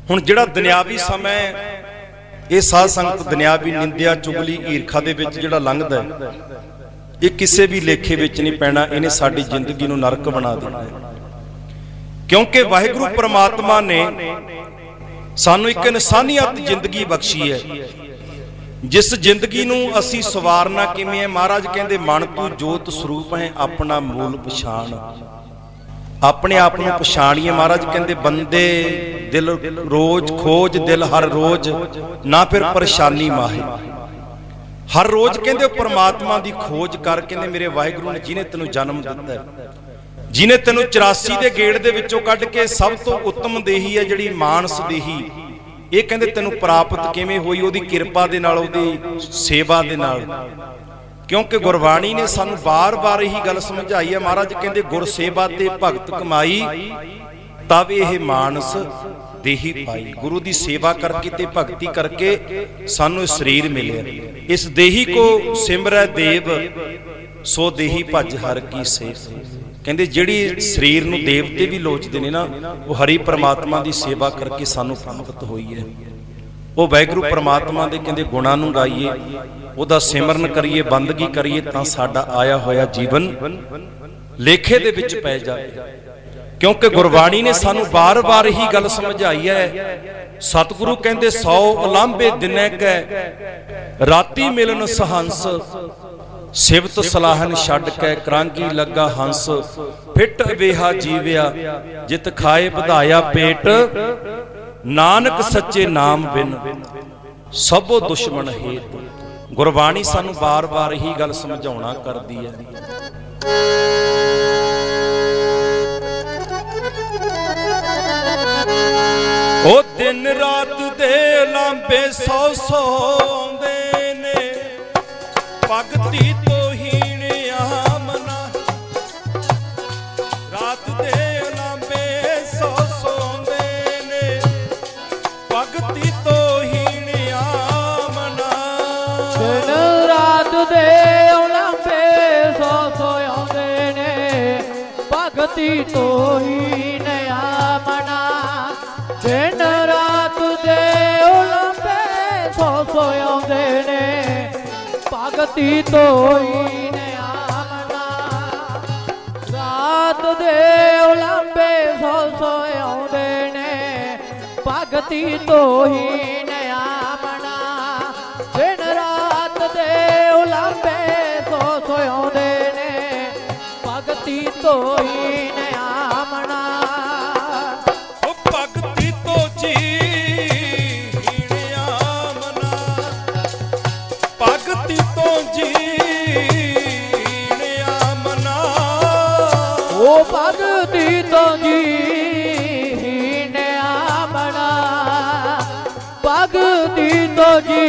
Speaker 1: ਹੁਣ ਜਿਹੜਾ ਦੁਨਿਆਵੀ ਸਮਾਂ ਇਹ ਸਾਧ ਸੰਗਤ ਦੁਨਿਆਵੀ ਨਿੰਦਿਆ, ਚੁਗਲੀ, ਈਰਖਾ ਦੇ ਵਿੱਚ ਜਿਹੜਾ ਲੰਘਦਾ ਹੈ, ਇਹ ਕਿਸੇ ਵੀ ਲੇਖੇ ਵਿੱਚ ਨਹੀਂ ਪੈਣਾ। ਇਹਨੇ ਸਾਡੀ ਜ਼ਿੰਦਗੀ ਨੂੰ ਨਰਕ ਬਣਾ ਦੇਣਾ ਹੈ। क्योंकि वाहिगुरु परमात्मा ने सानू एक इंसानियत जिंदगी बख्शी है, जिस जिंदगी नू असी सवारना किवें है। महाराज कहंदे मन तू जोत स्वरूप है अपना मूल पछाण, अपने आप नू पछाणीए। महाराज कहंदे बंदे दिल रोज खोज, दिल हर रोज ना फिर परेशानी माहे। हर रोज कहंदे परमात्मा दी खोज कर, कहंदे मेरे वाहिगुरु ने जिन्हें तेनू जन्म दिता है, जिन्हें तेनू 84 दे गेड़ दे विचों कढ के सब तो उत्तम देही है जिहड़ी मानस देही, ये कहंदे तेनू प्राप्त किवें होई? ओदी किरपा दे नाल, ओदी सेवा दे नाल। क्योंकि गुरबाणी ने सानू बार बार यही गल समझाई है। महाराज कहंदे गुर सेवा ते भगत कमाई, तब यह मानस देही पाई। गुरु दी सेवा करके ते भगती करके सानू शरीर मिले। इस देही को सिमरै देव, सो देही भज हर की सेव। कहंदे जिहड़ी शरीर नू देवते भी लोचदे ने ना, वो हरि परमात्मा दी सेवा करके सानू प्राप्त होई है। वो वाहिगुरू परमात्मा दे कहंदे गुणां नू गाईए, ओदा सिमरन करिए, बंदगी करिए, तां साडा आया होया जीवन लेखे दे विच पै जाए। क्योंकि गुरबाणी ने सानू बार बार ही गल समझाई है। सतगुरु कहंदे 100 उलांभे दिनै कै, राती मिलन सहंस, सिवत सलाहन छड्ड कै क्रांगी लगा हंस। फिट अवेहा जीविया, जित खाए बधाया पेट, नानक सच्चे नाम बिन सबो दुश्मन हेत। गुरबाणी सानू बार बार ही गल समझाउणा करदी है। ओ दिन रात दे लांबे 100 आउंदे ने, भगती तो हीण आमना। रात दे लांबे 100 आउंदे ने, भगती तो हीण आमना।
Speaker 2: दिन रात दे लांबे 100 आउंदे ने, भगती तो हीण आमना। दिन रात दे लांबे 100 आउंदे ने, भगती तो हीण आमना। रात दे लांबे 100 आउंदे ने, भगती तो हीण आमना। दिन रात दे लांबे 100 आउंदे ने, भगती तो हीण आमना।
Speaker 1: भगती तो जी हीण आमना, भगती तो जी हीण आमना।
Speaker 2: ओ भगती तो जी हीण आमना, भगती तो जी